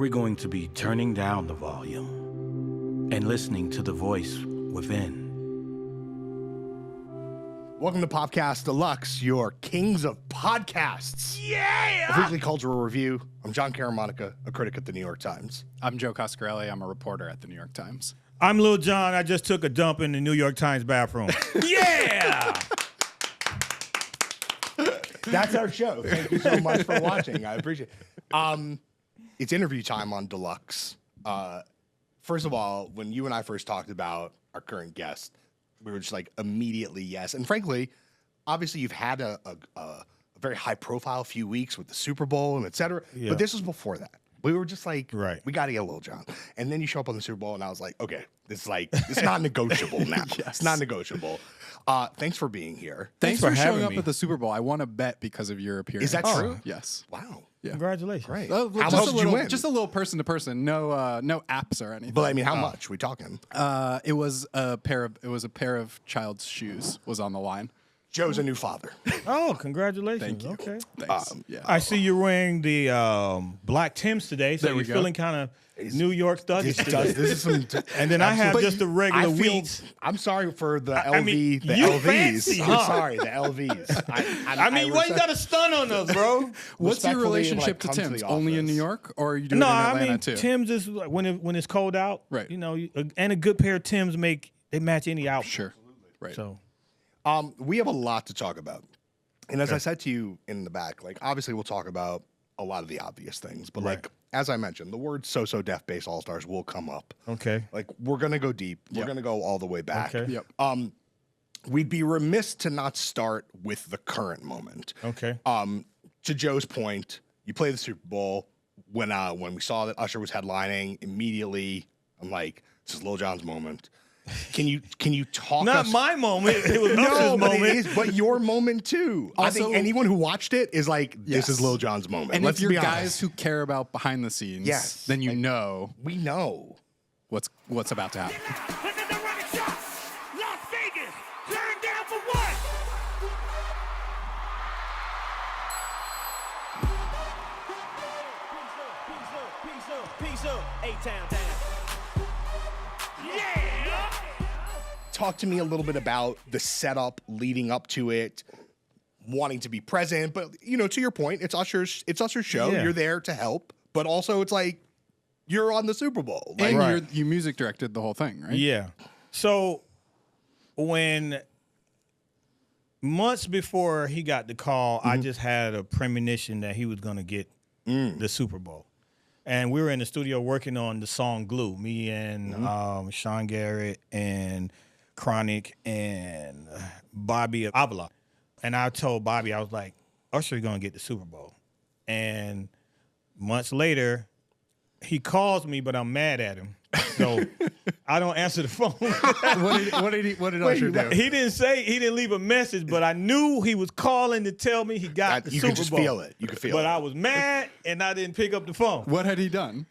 we're going to be turning down the volume and listening to the voice within. Welcome to Popcast Deluxe, your kings of podcasts. Yeah! A weekly cultural review. I'm John Caramanica, a critic at the New York Times. I'm Joe Coscarelli. I'm a reporter at the New York Times. I'm Lil Jon. I just took a dump in the New York Times bathroom. Yeah! That's our show. Thank you so much for watching. I appreciate it. It's interview time on Deluxe. First of all, when you and I first talked about our current guest, we were just like immediately yes. And frankly, obviously you've had a very high profile few weeks with the Super Bowl and et cetera. Yeah. But this was before that. We were just like, Right. We got to get Lil Jon. And then you show up on the Super Bowl and I was like, okay, it's not negotiable now. Yes. It's not negotiable. Thanks for being here. Thanks for for having showing up me. at the Super Bowl. I won a bet because of your appearance. Is that true? Yes. Wow. Yeah. Congratulations. Great. How How much did you win? Just a little person to person. No apps or anything. But I mean, how much? We talking? It was a pair of child's shoes was on the line. Joe's a new father. Oh, congratulations. Thank you. Okay. Thanks. Yeah. I see you're wearing the black Tims today, so There we you're go. feeling kind of New York thuggish today. This is some. And then I have just the regular I feel- wheats. I'm sorry for the I LV, mean, the you LVs. fancy, I'm huh? sorry, the LVs. I mean, why you got to stun on us, bro? What's your respectfully, relationship like, to come to Tim's? the Only in office. New York, or are you doing No, it in I Atlanta mean, too? Tim's is like when it's cold out. Right. You know, and a good pair of Tim's they match any outfit. Sure. Right. So We have a lot to talk about, and as I said to you in the back, like obviously we'll talk about a lot of the obvious things, but like as I mentioned, the word So Def Bass All Stars will come up. okay. Like we're gonna go deep. We're Yep. gonna go all the way back. Okay. Yep. We'd be remiss to not start with the current moment. Okay. To Joe's point, you play the Super Bowl. When we saw that Usher was headlining, immediately I'm like, this is Lil Jon's moment. Can you talk Not us? my moment. It was No, Usher's but moment. it is, but your moment too. I think Also- anyone who watched it is like, this Yes. is Lil Jon's moment. And Let's if you're be guys honest. who care about behind the scenes, Yes. then you know We know. what's about to happen. Listen to running shots. Las Vegas, turn down for what? Peace up, A-Town down. Yeah. Talk to me a little bit about the setup leading up to it, wanting to be present, but to your point, it's Usher's show. Yeah. You're there to help, but also it's like you're on the Super Bowl. Like, And Right. you music directed the whole thing, right? Yeah. So when months before he got the call, I just had a premonition that he was going to get the Super Bowl. And we were in the studio working on the song Glue, me and Sean Garrett and Chronic and Bobby Avila. And I told Bobby, I was like, Usher's going to get the Super Bowl. And months later, he calls me, but I'm mad at him. So I don't answer the phone. What did Usher do? He didn't leave a message, but I knew he was calling to tell me he got the you Super could just Bowl. feel it. You could feel But it. I was mad and I didn't pick up the phone. What had he done?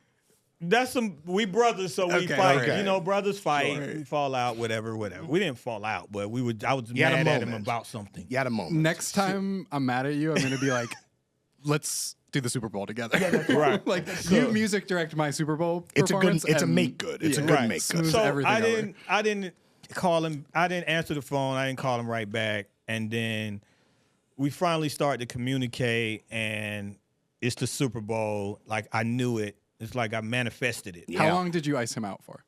We brothers, so we Okay, fight. okay. Brothers fight. Sure. We fall out, whatever. We didn't fall out, but I was You had a mad at him moment. about something. You had a moment. Next time I'm mad at you, I'm gonna be like, let's do the Super Bowl together. Right. Like you music direct my Super Bowl It's a good. performance. It's a and- make good. It's a yeah. good Right. make good. Smooth So everything I didn't call him. I didn't answer the phone. I didn't call him right back. And then we finally started to communicate, and it's the Super Bowl. Like I knew it. It's like I manifested it. How long did you ice him out for?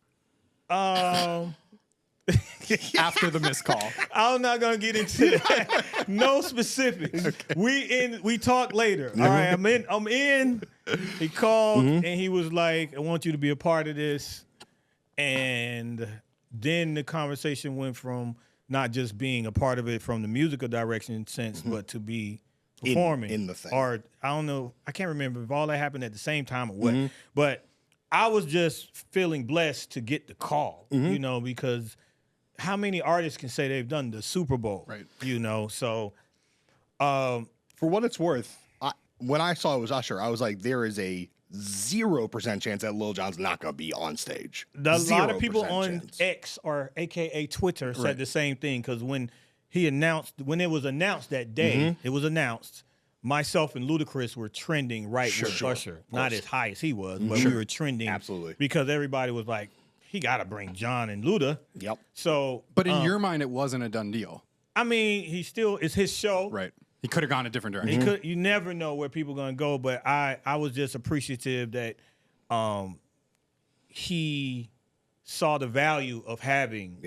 After the missed call. I'm not gonna get into that. No specifics. Okay. We talk later. All right, I'm in. He called and he was like, I want you to be a part of this. And then the conversation went from not just being a part of it from the musical direction sense, but to be performing in the thing. Or I don't know, I can't remember if all that happened at the same time or what. But I was just feeling blessed to get the call, because how many artists can say they've done the Super Bowl? Right. So For what it's worth, when I saw it was Usher, I was like, there is a 0% chance that Lil Jon's not going to be on stage. a lot of people 0% on chance. X or AKA Twitter said Right. the same thing because when it was announced that day, it was announced. myself and Ludacris were trending with Usher. Not as high as he was, but we were trending. Absolutely. Because everybody was like, he got to bring John and Luda. Yep. So, But in your mind, it wasn't a done deal. I mean, it's his show. Right. He could have gone a different direction. You never know where people are going to go, but I was just appreciative that he saw the value of having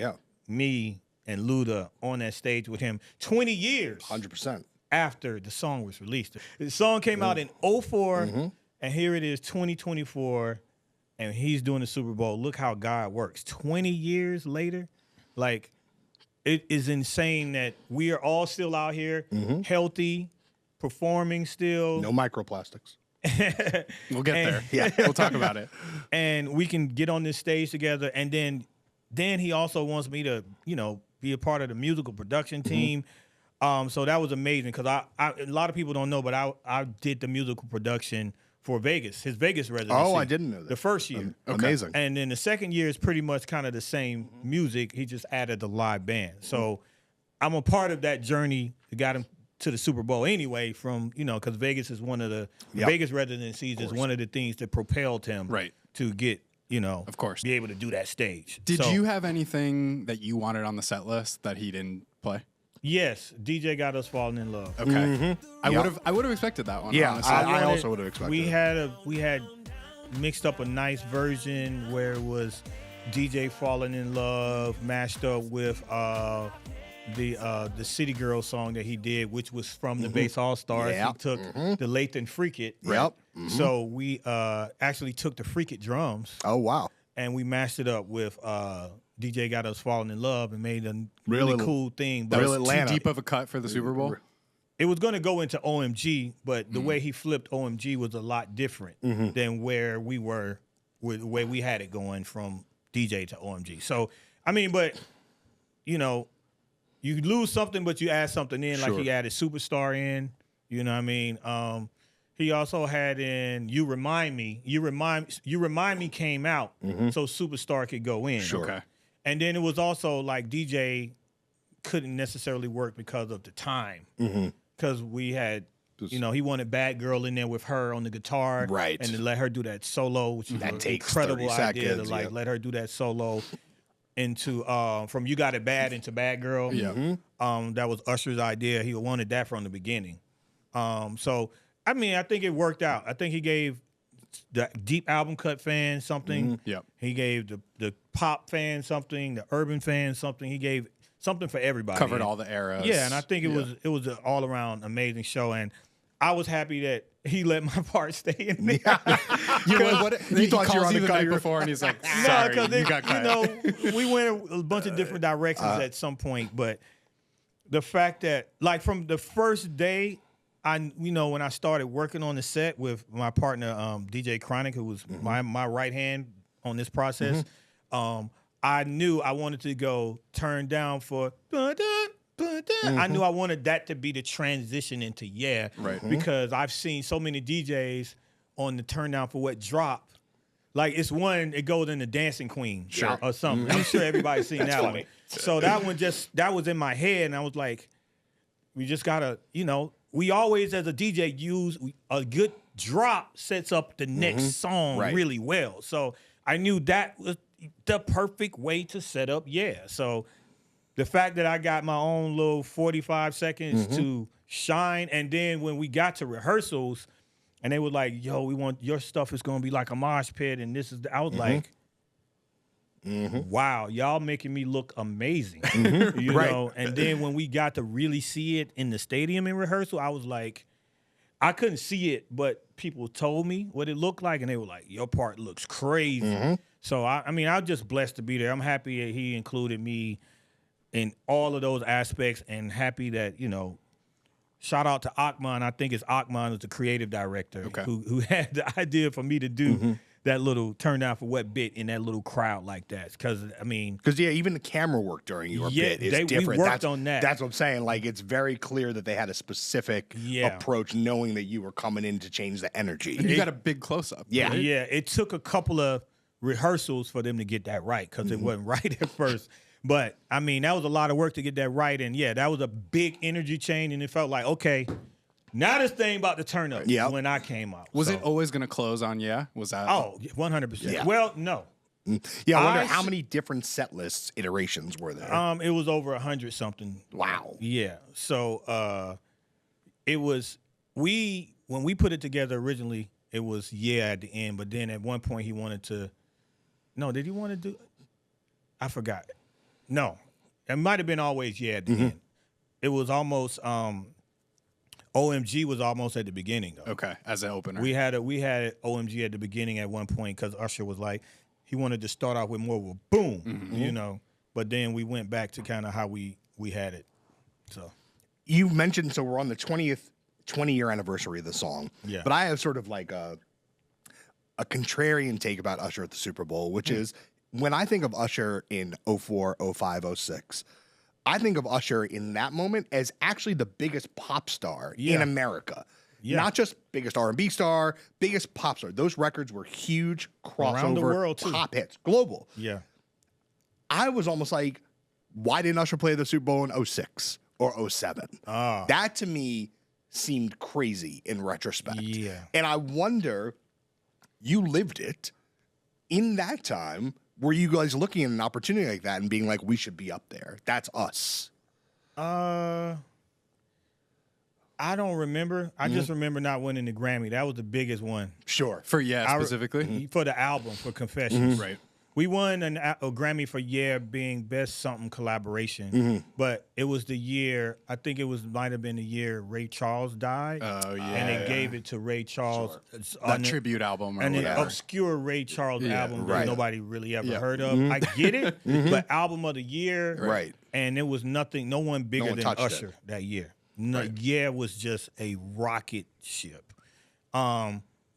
me and Luda on that stage with him 20 years 100%. after the song was released. The song came out in 04, and here it is 2024, and he's doing the Super Bowl. Look how God works. 20 years later, like, it is insane that we are all still out here, healthy, performing still. No microplastics. We'll get there. Yeah, we'll talk about it. And we can get on this stage together. And then he also wants me to, be a part of the musical production team. So that was amazing because a lot of people don't know, but I did the musical production for Vegas, his Vegas residency. Oh, I didn't know that. The first year. Amazing. And then the second year is pretty much kind of the same music. He just added the live band. So I'm a part of that journey that got him to the Super Bowl anyway from, because Vegas is one of the Vegas residencies is one of the things that propelled him to get, of course, be able to do that stage. Did you have anything that you wanted on the set list that he didn't play? Yes, DJ got us falling in love. Okay, I would have expected that one. Yeah, honestly. I also would have expected. We had mixed up a nice version where it was DJ falling in love mashed up with the City Girl song that he did, which was from the Bass All Stars. Yeah. He took the Lathan Freak It. Yep. So we actually took the Freak It drums. Oh wow. And we mashed it up with DJ Got Us Falling in Love and made a really Real- cool thing. That But was too deep of a cut for the Super Bowl. it was going to go into OMG, but the way he flipped OMG was a lot different than where we were, with the way we had it going from DJ to OMG. So, I mean, but, you lose something, but you add something in, like he added Superstar in, you know what I mean? He also had in You Remind Me. You Remind Me came out, so Superstar could go in. Sure. Okay. And then it was also like DJ couldn't necessarily work because of the time. Because we had, he wanted Bad Girl in there with her on the guitar. Right. And to let her do that solo, which is That an takes incredible 30 idea seconds, to let her do that solo into from You Got It Bad into Bad Girl. Yeah. That was Usher's idea. He wanted that from the beginning. So, I mean, I think it worked out. I think he gave the deep album cut fans something. Yep. He gave the pop fans something, the urban fans something. He gave something for everybody. Covered all the eras. Yeah, and I think it was an all around amazing show, and I was happy that he let my part stay in there. He thought you were on the the night cover. before, and he's like, No, "Sorry, because you got cut." we went a bunch of different directions at some point, but the fact that, like, from the first day, when I started working on the set with my partner, DJ Chronic, who was my right hand on this process, I knew I wanted to go turn down for I knew I wanted that to be the transition into because I've seen so many DJs on the turn down for what drop. Like, it's one, it goes into Dancing Queen or something. I'm sure everybody's seen that one. So that one that was in my head, and I was like, we just gotta, we always, as a DJ, use a good drop sets up the next song really well. So I knew that was the perfect way to set up. So the fact that I got my own little 45 seconds to shine, and then when we got to rehearsals, and they were like, "Yo, we want your stuff is gonna be like a mosh pit," and this is, I was like, "Wow, y'all making me look amazing," you know. And then when we got to really see it in the stadium in rehearsal, I was like, I couldn't see it, but people told me what it looked like, and they were like, "Your part looks crazy." So I mean, I'm just blessed to be there. I'm happy that he included me in all of those aspects, and happy that, shout out to Akman. I think it's Akman who's the creative director who had the idea for me to do that little turn down for what bit in that little crowd like that. Because even the camera work during your bit is different. We worked on that. That's what I'm saying. Like, it's very clear that they had a specific approach, knowing that you were coming in to change the energy. And you got a big close up. Yeah. Right? Yeah, it took a couple of rehearsals for them to get that right, because it wasn't right at first. But, I mean, that was a lot of work to get that right. And, that was a big energy change. And it felt like, okay, Now this thing about to turn up when I came out. Was it always going to close on Yeah? Was that? Oh, 100%. Yeah. Well, no. Yeah, I wonder how many different set lists iterations were there. It was over 100 something. Wow. Yeah. So it was when we put it together originally, it was Yeah at the end, but then at one point he wanted to. No, did he want to do? I forgot. No, it might have been always Yeah at the end. It was almost OMG was almost at the beginning though. Okay, as an opener. We had OMG at the beginning at one point because Usher was like he wanted to start off with more of a boom, you know. But then we went back to kind of how we had it. So you mentioned we're on the 20-year anniversary of the song. Yeah. But I have sort of like a contrarian take about Usher at the Super Bowl, which is when I think of Usher in 04, 05, 06, I think of Usher in that moment as actually the biggest pop star in America. Yeah. Not just biggest R&B star, biggest pop star. Those records were huge crossover around the world too. Pop hits, global. Yeah. I was almost like, why didn't Usher play the Super Bowl in 06 or 07? That to me seemed crazy in retrospect. Yeah. And I wonder, you lived it in that time. Were you guys looking at an opportunity like that and being like, we should be up there? That's us. I don't remember. I just remember not winning the Grammy. That was the biggest one. Sure. For Yeah specifically? For the album, for Confessions. Right. We won a Grammy for Yeah being best something collaboration, but it was the year, I think might have been the year Ray Charles died. Oh, yeah. And they gave it to Ray Charles. That tribute album or an whatever. obscure Ray Charles album that nobody really ever heard of. Mm-hmm. I get it, but album of the year. Right. And it was no one bigger than touched Usher that year. No, Yeah was just a rocket ship.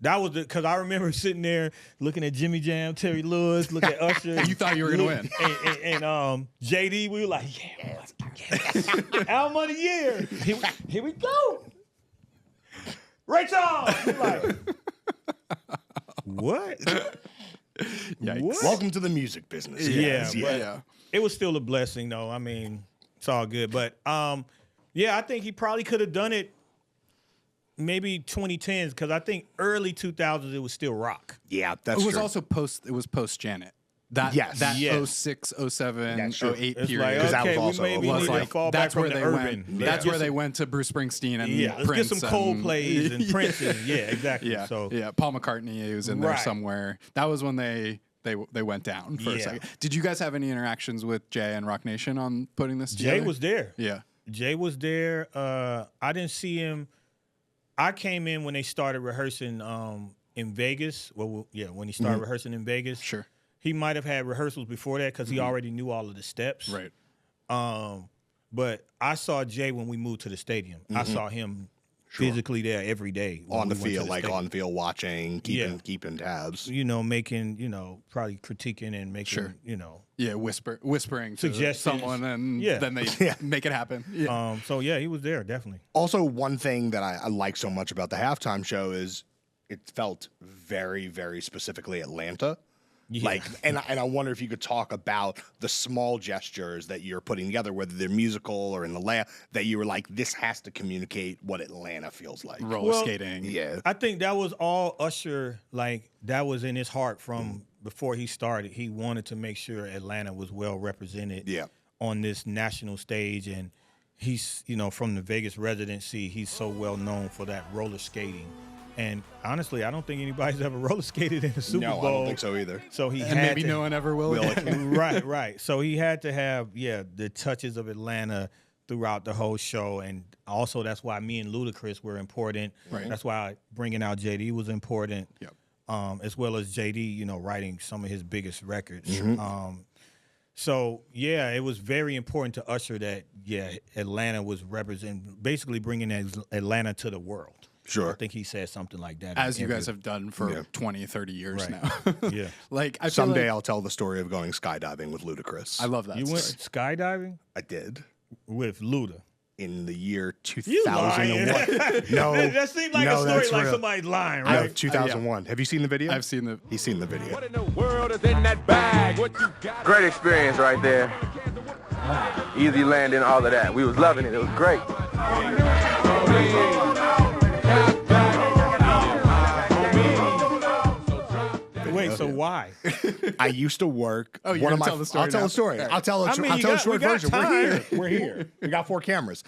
That was because I remember sitting there looking at Jimmy Jam, Terry Lewis, look at Usher. You thought you were going to win. And JD, we were like, album of the year. Here we go. Ray Charles. We're like, what? Yikes. What? Welcome to the music business. But it was still a blessing, though. I mean, it's all good. But, yeah, I think he probably could have done it maybe 2010s because I think early 2000s it was still rock. Yeah, that's It was true. also post Janet. That Yes. that Yes. 06, 07, That's true. 08 It's period. like, Because that okay, was also we maybe a need lot to of- fall back that's from where the they urban. went. That's where they went to Bruce Springsteen and Let's Prince get some Coldplays and yeah. Prince. Yeah, exactly. Yeah, So yeah. Paul McCartney was in there Right. somewhere. That was when they went down for a Yeah. second. Did you guys have any interactions with Jay and Rock Nation on putting this together? Jay was there. Yeah. Jay was there. I didn't see him. I came in when they started rehearsing in Vegas. Well, yeah, when he started rehearsing in Vegas. Sure. He might have had rehearsals before that because he already knew all of the steps. Right. But I saw Jay when we moved to the stadium. I saw him physically there every day. when on the we went to field, like stadium. on the field, watching, keeping tabs. You know, making, probably critiquing and making, Sure. Yeah, whispering to Suggestions. someone, and Yeah. then they make it happen. Yeah. So yeah, he was there, definitely. Also, one thing that I like so much about the halftime show is it felt very, very specifically Atlanta. Yeah. Like, and I wonder if you could talk about the small gestures that you're putting together, whether they're musical or in the layout, that you were like, this has to communicate what Atlanta feels like. Roller skating. Yeah. I think that was all Usher, like, that was in his heart from before he started. He wanted to make sure Atlanta was well represented on this national stage. And he's, from the Vegas residency, he's so well known for that roller skating. And honestly, I don't think anybody's ever roller skated in the Super Bowl. No, I don't think so either. So he And had maybe to, no one ever will. again. right. So he had to have, the touches of Atlanta throughout the whole show. And also that's why me and Ludacris were important. Right. That's why bringing out JD was important. Yep. As well as JD, writing some of his biggest records. So, it was very important to Usher that, Atlanta was basically bringing Atlanta to the world. Sure. I think he said something like that. As you guys have done for 20, 30 years Right. now. Yeah. Like, I feel Someday like, I'll tell the story of going skydiving with Ludacris. I love that. You went skydiving I did. with Luda. In the year You lying. 2001. No. That seemed like a story that's like real. somebody's lying, No, right? 2001. Have you seen the video? I've seen the. He's seen the video. What in the world is in that bag? What you got? Great experience right there. Easy landing, all of that. We was loving it. It was great. why? I used to work. Oh, you're gonna tell the story I'll tell now? the story. All right. I'll tell I mean, a short we got version. time. We're here. We're here. We got 4 cameras.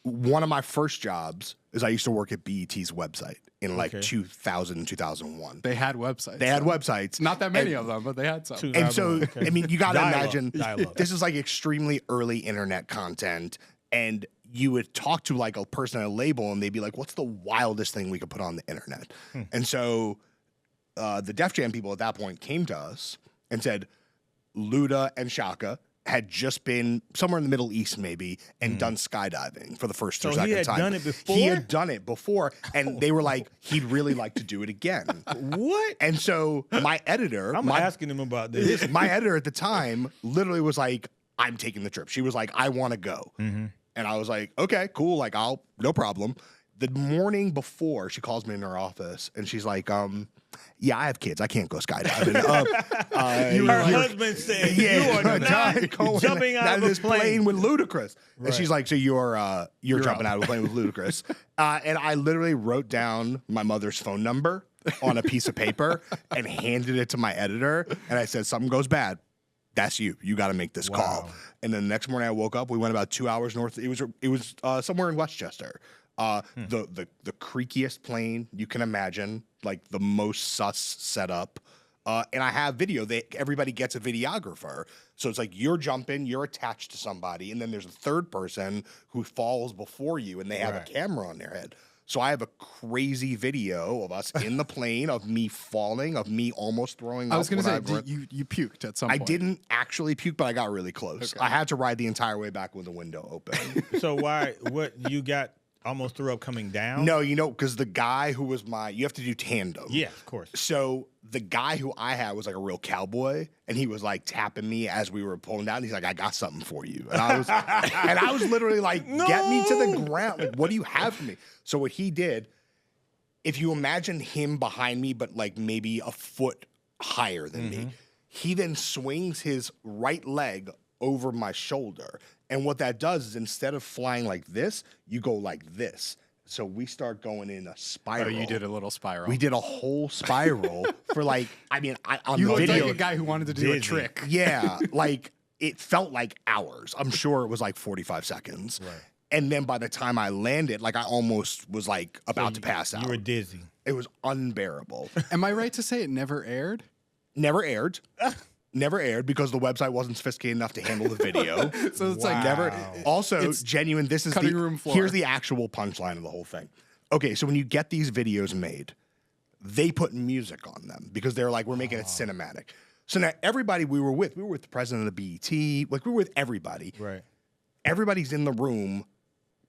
One of my first jobs is I used to work at BET's website in like 2000, 2001. They had websites. They had websites. Not that many of them, but they had some. And so, I mean, you got to Dial-up. imagine Dial-up. this is like extremely early internet content. And you would talk to like a person at a label and they'd be like, what's the wildest thing we could put on the internet? And so the Def Jam people at that point came to us and said, Luda and Shaka had just been somewhere in the Middle East maybe and done skydiving for the first or So second he had time. done it before? He had done it before. And they were like, he'd really like to do it again. What? And so my editor, I'm asking him about this. my editor at the time literally was like, I'm taking the trip. She was like, I want to go. And I was like, okay, cool. Like, no problem. The morning before, she calls me in her office and she's like, yeah, I have kids. I can't go skydiving. Her husband said, you are not jumping out of this a plane. with Ludacris. And she's like, so you're jumping out of a plane with Ludacris. And I literally wrote down my mother's phone number on a piece of paper and handed it to my editor. And I said, something goes bad. That's you. You got to make this call. And then the next morning I woke up. We went about 2 hours north. It was somewhere in Westchester. The creakiest plane you can imagine, like the most sus setup. And I have video. Everybody gets a videographer. So it's like you're jumping, you're attached to somebody, and then there's a third person who falls before you, and they have a camera on their head. So I have a crazy video of us in the plane, of me falling, of me almost throwing up. I was going to say, you puked at some point. I didn't actually puke, but I got really close. Okay. I had to ride the entire way back with the window open. So what you got almost threw up coming down? No, because the guy who was you have to do tandem. Yeah, of course. So the guy who I had was like a real cowboy, and he was like tapping me as we were pulling down. He's like, I got something for you. And I was literally like, get me to the ground. Like, what do you have for me? So what he did, if you imagine him behind me, but like maybe a foot higher than me, he then swings his right leg over my shoulder. And what that does is instead of flying like this, you go like this. So we start going in a spiral. Oh, you did a little spiral. We did a whole spiral for like, on You the looked video. like a guy who wanted to do a trick. Yeah, like it felt like hours. I'm sure it was like 45 seconds. Right. And then by the time I landed, like I almost was like about to pass out. You were dizzy. It was unbearable. Am I right to say it never aired? Never aired. Never aired because the website wasn't sophisticated enough to handle the video. So it's like Never. Also, It's genuine. This is cutting room floor. Here's the actual punchline of the whole thing. Okay, so when you get these videos made, they put music on them because they're like, we're making it cinematic. So now everybody we were with the president of the BET, like we were with everybody. Right. Everybody's in the room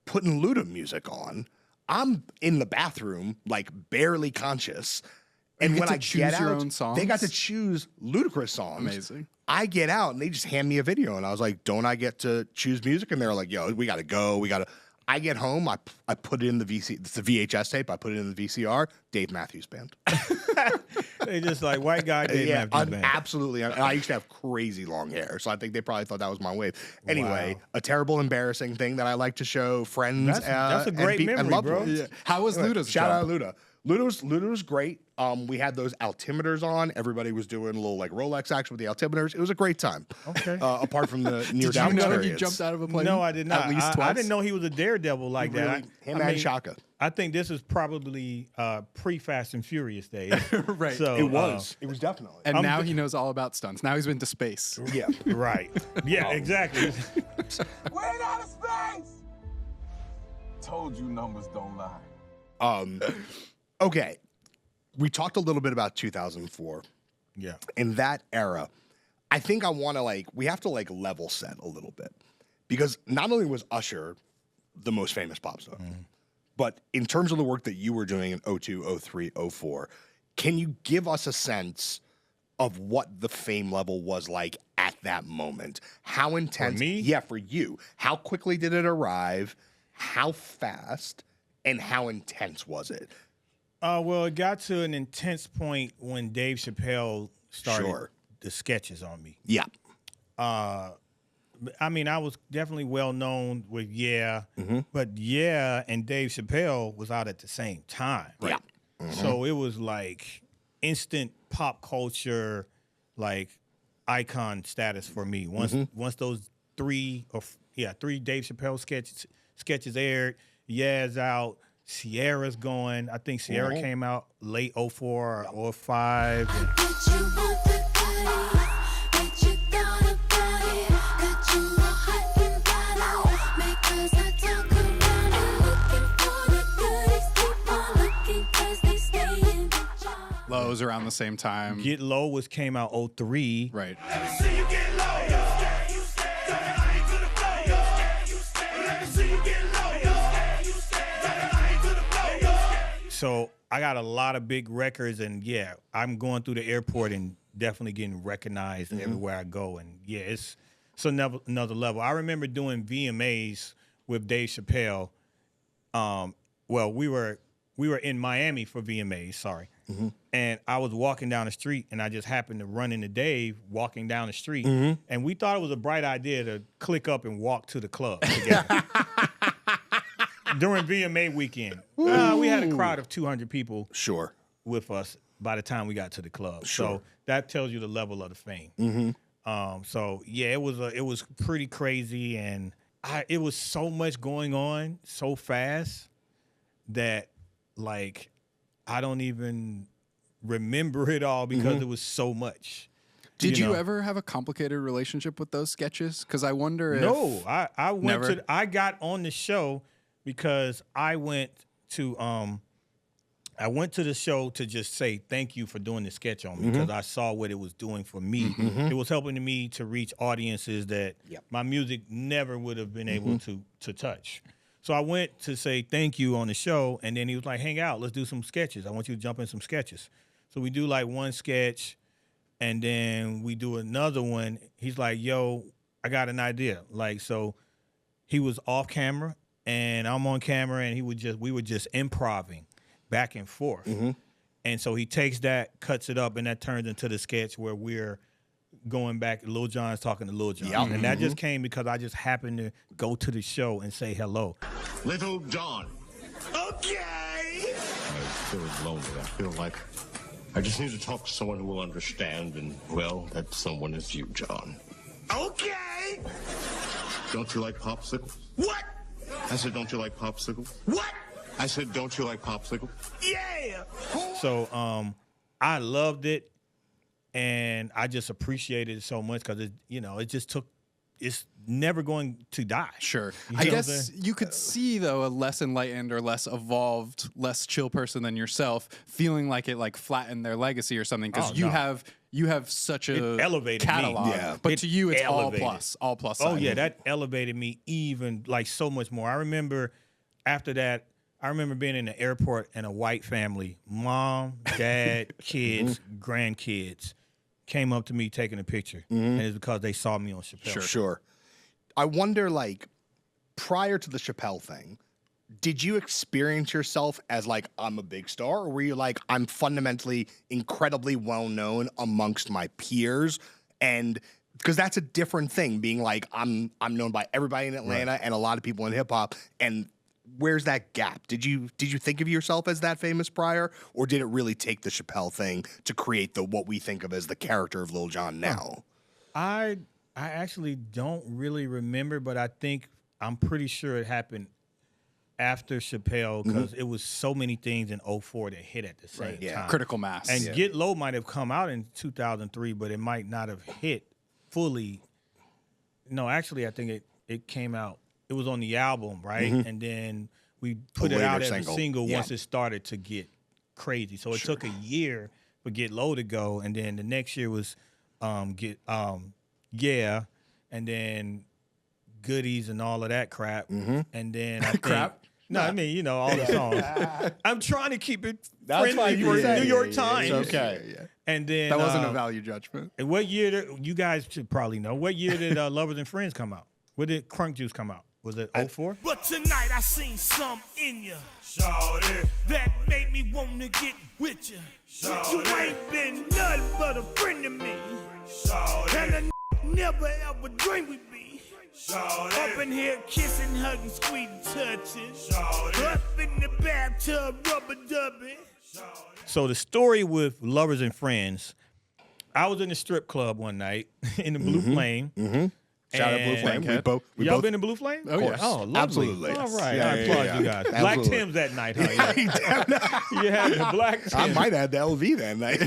putting Luda music on. I'm in the bathroom, like barely conscious. And get when to I choose get your out, own songs? they got to choose Ludacris songs. Amazing. I get out and they just hand me a video, and I was like, "Don't I get to choose music?" And they're like, "Yo, we got to go. We got to." I get home, I put it in the it's the VHS tape. I put it in the VCR. Dave Matthews Band. They just like white guy Dave Matthews Band. Absolutely. And I used to have crazy long hair, so I think they probably thought that was my wave. Anyway, a terrible, embarrassing thing that I like to show friends. That's a great and memory, loved bro. ones. Yeah. How was Luda's Shout jump? out Luda. Luda was great. We had those altimeters on. Everybody was doing a little like Rolex action with the altimeters. It was a great time. Okay. Apart from the near Did down you know experience. you jumped out of a plane? No, I did not. At least twice? I didn't know he was a daredevil like that. Really, him and Shaka. I think this is probably pre-Fast and Furious days. Right. So It was. It was definitely. And now he knows all about stunts. Now he's been to space. yeah. right. Yeah, exactly. We're in outer space! Told you numbers don't lie. Okay. We talked a little bit about 2004. Yeah. In that era, I think I want to we have to level set a little bit, because not only was Usher the most famous pop star, but in terms of the work that you were doing in 02, 03, 04, can you give us a sense of what the fame level was like at that moment? How intense? For me? Yeah, for you. How quickly did it arrive? How fast? And how intense was it? Well, it got to an intense point when Dave Chappelle started the sketches on me. Yeah. I mean, I was definitely well known with but and Dave Chappelle was out at the same time. Yeah. So it was like instant pop culture like icon status for me. Once those three Dave Chappelle sketches aired, Yaz out, Sierra's going. I think Sierra came out late 04 or 05. Low's around the same time. Get Low came out 03. Right. So I got a lot of big records, and yeah, I'm going through the airport and definitely getting recognized everywhere I go. And yeah, it's another level. I remember doing VMAs with Dave Chappelle. Well, we were in Miami for VMAs, sorry. And I was walking down the street, and I just happened to run into Dave walking down the street. And we thought it was a bright idea to click up and walk to the club together. During VMA weekend. We had a crowd of 200 people with us by the time we got to the club. So that tells you the level of the fame. So yeah, it was pretty crazy, and it was so much going on so fast that like I don't even remember it all because it was so much. Did you ever have a complicated relationship with those sketches? Because I wonder if I got on the show because I went to the show to just say thank you for doing the sketch on me because I saw what it was doing for me. It was helping me to reach audiences that my music never would have been able to touch. So I went to say thank you on the show, and then he was like, hang out, let's do some sketches. I want you to jump in some sketches. So we do like one sketch, and then we do another one. He's like, yo, I got an idea. Like, so he was off camera, and I'm on camera, and we were just improvising back and forth. And so he takes that, cuts it up, and that turns into the sketch where we're going back. Lil Jon's talking to Lil Jon. And that just came because I just happened to go to the show and say hello. Little Jon. Okay. I feel lonely. I feel like I just need to talk to someone who will understand, and, well, that someone is you, Jon. Okay. Don't you like popsicles? What? I said, don't you like popsicles? What? I said, don't you like popsicles? Yeah. So I loved it, and I just appreciated it so much because it's never going to die. Sure. You I know guess you could see, though, a less enlightened or less evolved, less chill person than yourself feeling like it like flattened their legacy or something because you have such a elevated catalog. me. Yeah. But to you, it's elevated. all plus. Oh, side. yeah, that elevated me even like so much more. I remember after that, being in the airport and a white family, mom, dad, kids, grandkids, came up to me taking a picture. And it's because they saw me on Chappelle. Sure. I wonder, like, prior to the Chappelle thing, did you experience yourself as, like, I'm a big star? Or were you like, I'm fundamentally incredibly well-known amongst my peers? And because that's a different thing, being like, I'm known by everybody in Atlanta and a lot of people in hip-hop, and where's that gap? Did you think of yourself as that famous prior, or did it really take the Chappelle thing to create what we think of as the character of Lil Jon now? I actually don't really remember, but I'm pretty sure it happened after Chappelle because it was so many things in 04 that hit at the same time. Critical mass. And Get Low might have come out in 2003, but it might not have hit fully. No, actually, I think it came out. It was on the album, right? And then we put it out as a single once it started to get crazy. So it took a year for Get Low to go, and then the next year was Yeah, and then Goodies and all of that crap. And then I think, crap? No, I mean, all the songs. I'm trying to keep it That's friendly for New York Times. It's okay. And then That wasn't a value judgment. And what year you guys should probably know. What year did Lovers and Friends come out? When did Crunk Juice come out? Was it 04? But tonight I seen some in you, shawty, that made me wanna get with you. You ain't been nothing but a friend to me, shawty, and a never ever dreamed we'd be, shawty. Up in here kissing, hugging, squeezing, touching, shawty. Up in the bathtub, rubber dubbing, So the story with Lovers and Friends, I was in the strip club one night in the Blue Flame. Shout out Blue Flame. Y'all been to Blue Flame? Oh, yes. Oh, lovely. Absolutely. All right. Yeah, I applaud you guys. Black Absolutely. Timbs that night, huh? You had the Black Timbs. I might add the LV that night.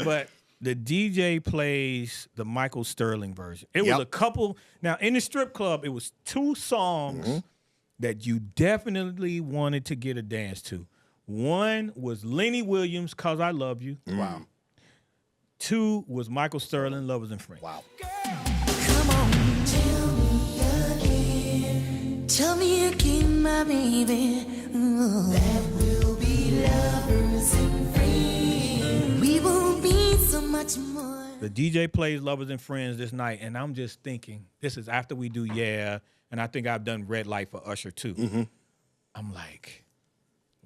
But the DJ plays the Michael Sterling version. It was a couple. Now, in the strip club, it was 2 songs that you definitely wanted to get a dance to. One was Lenny Williams, Cause I Love You. Wow. 2 was Michael Sterling, Lovers and Friends. Wow. Come on, tell me again. Tell me again, my baby. That we'll be lovers and friends. We will be so much more. The DJ plays Lovers and Friends this night, and I'm just thinking, this is after we do Yeah, and I think I've done Red Light for Usher too. I'm like,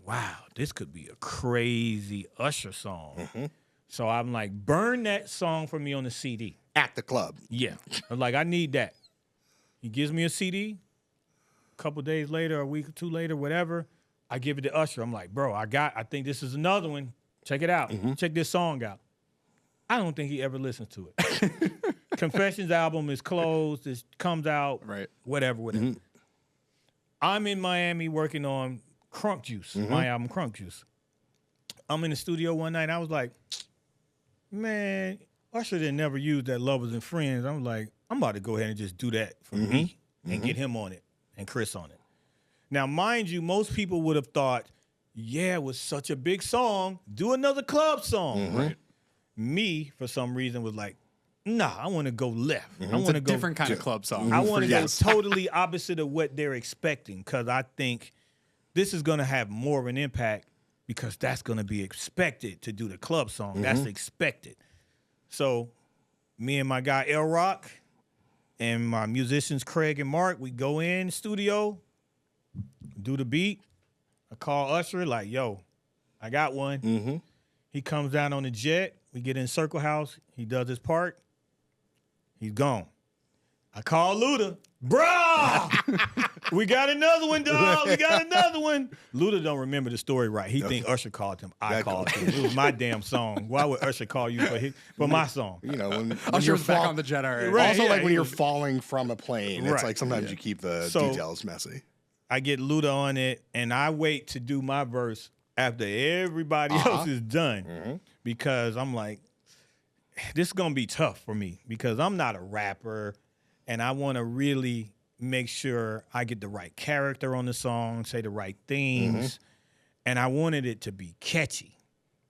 wow, this could be a crazy Usher song. So I'm like, burn that song for me on the CD. At the club. Yeah. I'm like, I need that. He gives me a CD. A couple days later, a week or 2 later, whatever, I give it to Usher. I'm like, bro, I think this is another one. Check it out. Check this song out. I don't think he ever listens to it. Confessions album is closed. It comes out. Right. Whatever. I'm in Miami working on Crunk Juice, my album Crunk Juice. I'm in the studio one night, and I was like, man, Usher didn't never use that Lovers and Friends. I'm like, I'm about to go ahead and just do that for me and get him on it and Chris on it. Now, mind you, most people would have thought, yeah, it was such a big song. Do another club song. Right. Me, for some reason, was like, nah, I want to go left. I want to go different kind of club song. I want to go totally opposite of what they're expecting, because I think this is going to have more of an impact, because that's going to be expected to do the club song. That's expected. So me and my guy L Rock and my musicians Craig and Mark, we go in the studio, do the beat. I call Usher like, yo, I got one. He comes down on the jet. We get in Circle House. He does his part. He's gone. I call Luda. Bruh, we got another one, dog. We got another one. Luda don't remember the story right. He think Usher called him. I called him. It was my damn song. Why would Usher call you for my song? You know, when Usher you're was back on the jet already. Right. Also, yeah, like when he you're was- falling from a plane, it's Right. like sometimes you keep the So- details messy. I get Luda on it, and I wait to do my verse after everybody else is done, because I'm like, this is going to be tough for me, because I'm not a rapper, and I want to really make sure I get the right character on the song, say the right things, and I wanted it to be catchy.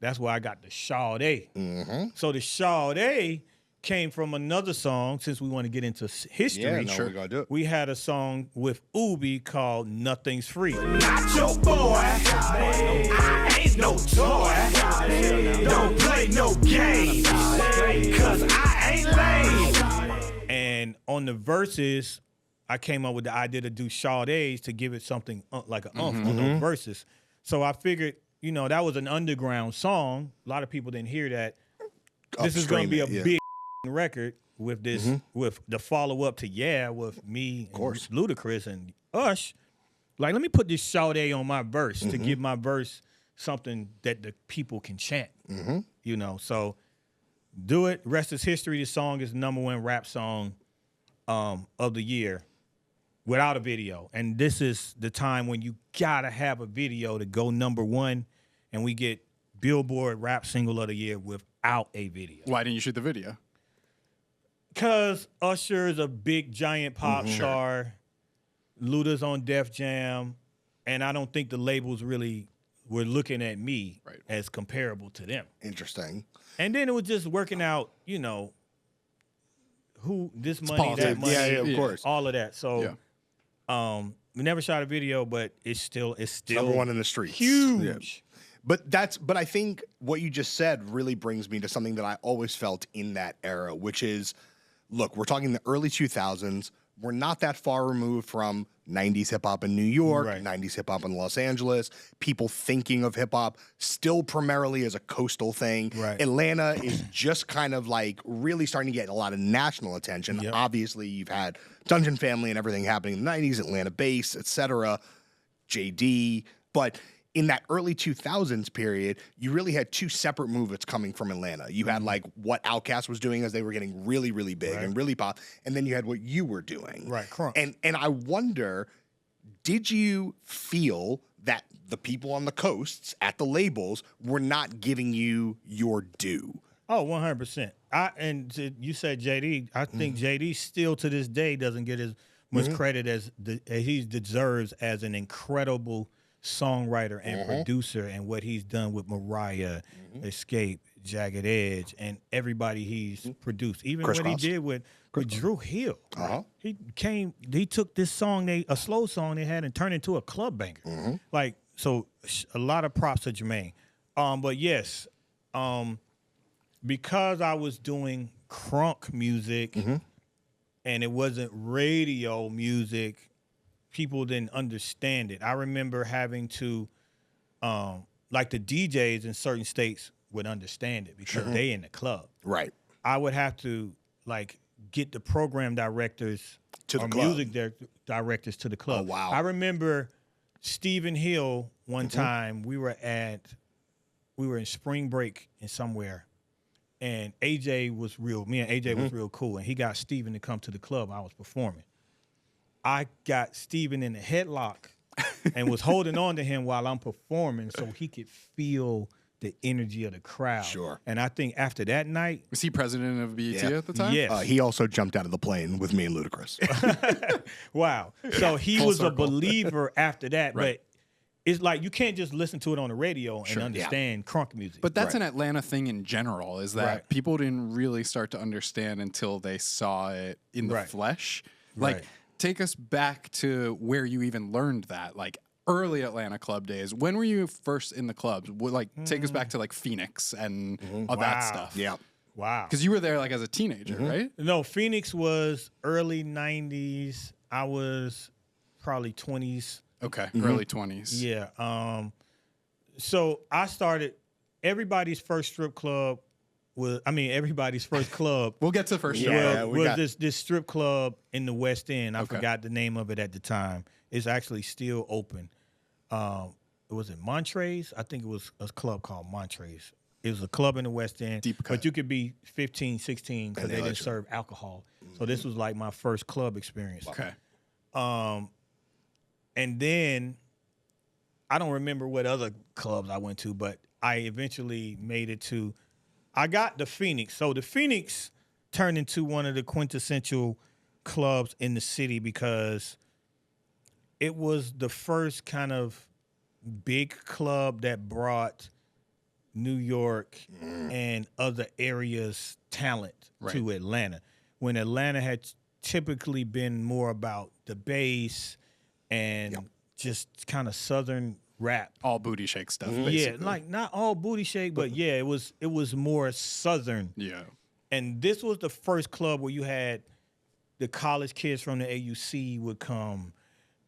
That's why I got the Sade. So the Sade came from another song, since we want to get into history. Yeah, no, we're gonna do it. We had a song with Ubi called Nothing's Free. Not your boy. I ain't no toy. Don't play no games. Cause I ain't lame. And on the verses, I came up with the idea to do Sade's to give it something like an umph on those verses. So I figured, you know, that was an underground song. A lot of people didn't hear that. This is going to be a big record with this, with the follow up to Yeah, with me, and Ludacris and Ush. Like, let me put this Sade on my verse to give my verse something that the people can chant. You know, so do it. Rest is history. This song is the #1 rap song of the year without a video. And this is the time when you gotta have a video to go #1, and we get Billboard Rap Single of the Year without a video. Why didn't you shoot the video? Because Usher is a big, giant pop star. Luda's on Def Jam. And I don't think the labels really were looking at me as comparable to them. Interesting. And then it was just working out, you know, who this money, that money, Yeah, of course. all of that. So we never shot a video, but it's still #1 in the streets. huge. But I think what you just said really brings me to something that I always felt in that era, which is, look, we're talking the early 2000s. We're not that far removed from 90s hip hop in New York, 90s hip hop in Los Angeles, people thinking of hip hop still primarily as a coastal thing. Atlanta is just kind of like really starting to get a lot of national attention. Obviously, you've had Dungeon Family and everything happening in the 90s, Atlanta bass, etc., JD. But in that early 2000s period, you really had two separate movements coming from Atlanta. You had like what Outkast was doing as they were getting really, really big and really pop, and then you had what you were doing. Right, Crunk. And I wonder, did you feel that the people on the coasts at the labels were not giving you your due? Oh, 100%. You said JD. I think JD still to this day doesn't get as much credit as he deserves as an incredible songwriter and producer, and what he's done with Mariah, Escape, Jagged Edge, and everybody he's produced. Even what he did with Drew Hill. He took this song, a slow song they had, and turned it into a club banger. Like, so a lot of props to Jermaine. But yes, because I was doing crunk music and it wasn't radio music, people didn't understand it. I remember having to, like the DJs in certain states would understand it because they in the club. Right. I would have to like get the program directors to the or club. music directors to the club. Oh, wow. I remember Stephen Hill one time we were in spring break in somewhere, and me and AJ was real cool, and he got Steven to come to the club I was performing. I got Steven in a headlock and was holding on to him while I'm performing so he could feel the energy of the crowd. Sure. And I think after that night, Was he president of BET at the time? yes. He also jumped out of the plane with me and Ludacris. Wow. So he Full was circle. a believer after that, Right. but it's like you can't just listen to it on the radio and understand crunk music. But that's an Atlanta thing in general, is that Right. people didn't really start to understand until they saw it in the Right. flesh. Like, Right. take us back to where you even learned that, like early Atlanta club days. When were you first in the clubs? Like, take us back to like Phoenix and all that Wow. stuff. Yeah. Wow. Because you were there like as a teenager, right? No, Phoenix was early 90s. I was probably 20s. Okay, early 20s. Yeah. So I started, everybody's first strip club everybody's first club We'll get to the first Yeah. show. was this strip club in the West End. I Okay. forgot the name of it at the time. It's actually still open. Was it Montrese? I think it was a club called Montrese. It was a club in the West End. Deep cut. But you could be 15, 16 because they didn't serve alcohol. So this was like my first club experience. Okay. And then I don't remember what other clubs I went to, but I eventually made it to, I got the Phoenix. So the Phoenix turned into one of the quintessential clubs in the city because it was the first kind of big club that brought New York and other areas' talent to Atlanta. When Atlanta had typically been more about the bass and just kind of Southern rap. All booty shake stuff, Yeah, basically. like not all booty shake, but yeah, it was more Southern. Yeah. And this was the first club where you had the college kids from the AUC would come,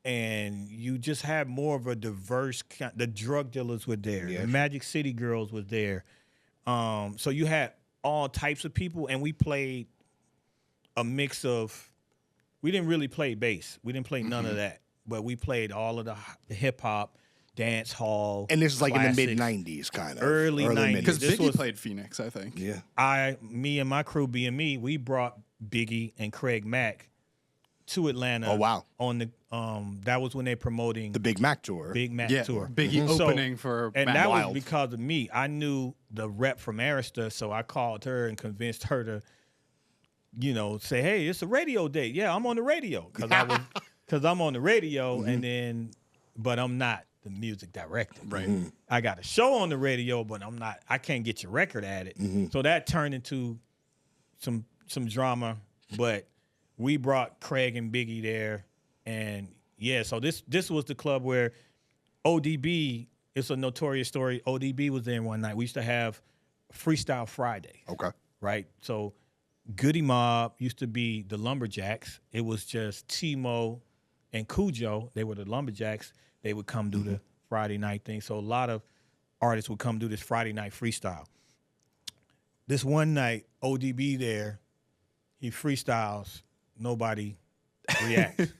and you just had more of a diverse. The drug dealers were there. The Magic City Girls was there. So you had all types of people, and we played a mix of. We didn't really play bass. We didn't play none of that, but we played all of the hip hop, dance hall. And this is like classics. in the mid-90s, kind of. Early 90s. Because This Biggie was- played Phoenix, I think. Yeah. Me and my crew, B&Me, we brought Biggie and Craig Mack to Atlanta. Oh, wow. On the that was when they promoting The Big Mac tour. Big Mac Yeah, tour. Biggie So- opening for and Mac that Wild. was because of me. I knew the rep from Arista, so I called her and convinced her to, say, "Hey, it's a radio date. Yeah, I'm on the radio because I'm on the radio, and then, but I'm not the music director. Right. I got a show on the radio, but I'm not. I can't get your record at it. So that turned into some drama. But we brought Craig and Biggie there, and yeah. So this was the club where ODB. It's a notorious story. ODB was there one night. We used to have Freestyle Friday. Okay. Right. So Goody Mob used to be the Lumberjacks. It was just Timo and Cujo. They were the Lumberjacks. They would come do the Friday night thing. So a lot of artists would come do this Friday night freestyle. This one night, ODB there, he freestyles. Nobody reacts.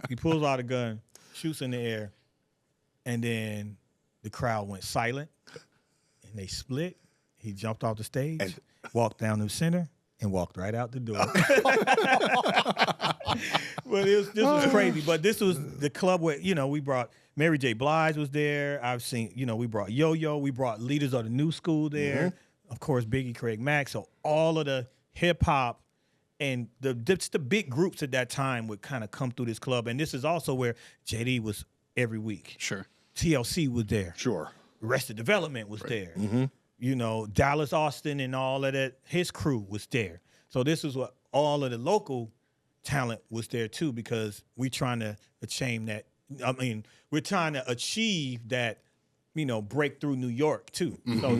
He pulls out a gun, shoots in the air, and then the crowd went silent, and they split. He jumped off the stage, walked down the center, and walked right out the door. But this was crazy. But this was the club where, we brought Mary J. Blige was there. I've seen, we brought Yo-Yo. We brought leaders of the new school there. Of course, Biggie, Craig Mack. So all of the hip-hop and the big groups at that time would kind of come through this club. And this is also where JD was every week. Sure. TLC was there. Sure. Arrested Development was there. Dallas Austin and all of that, his crew was there. So this is what all of the local talent was there too, because we're trying to achieve that. We're trying to achieve that, break through New York too. So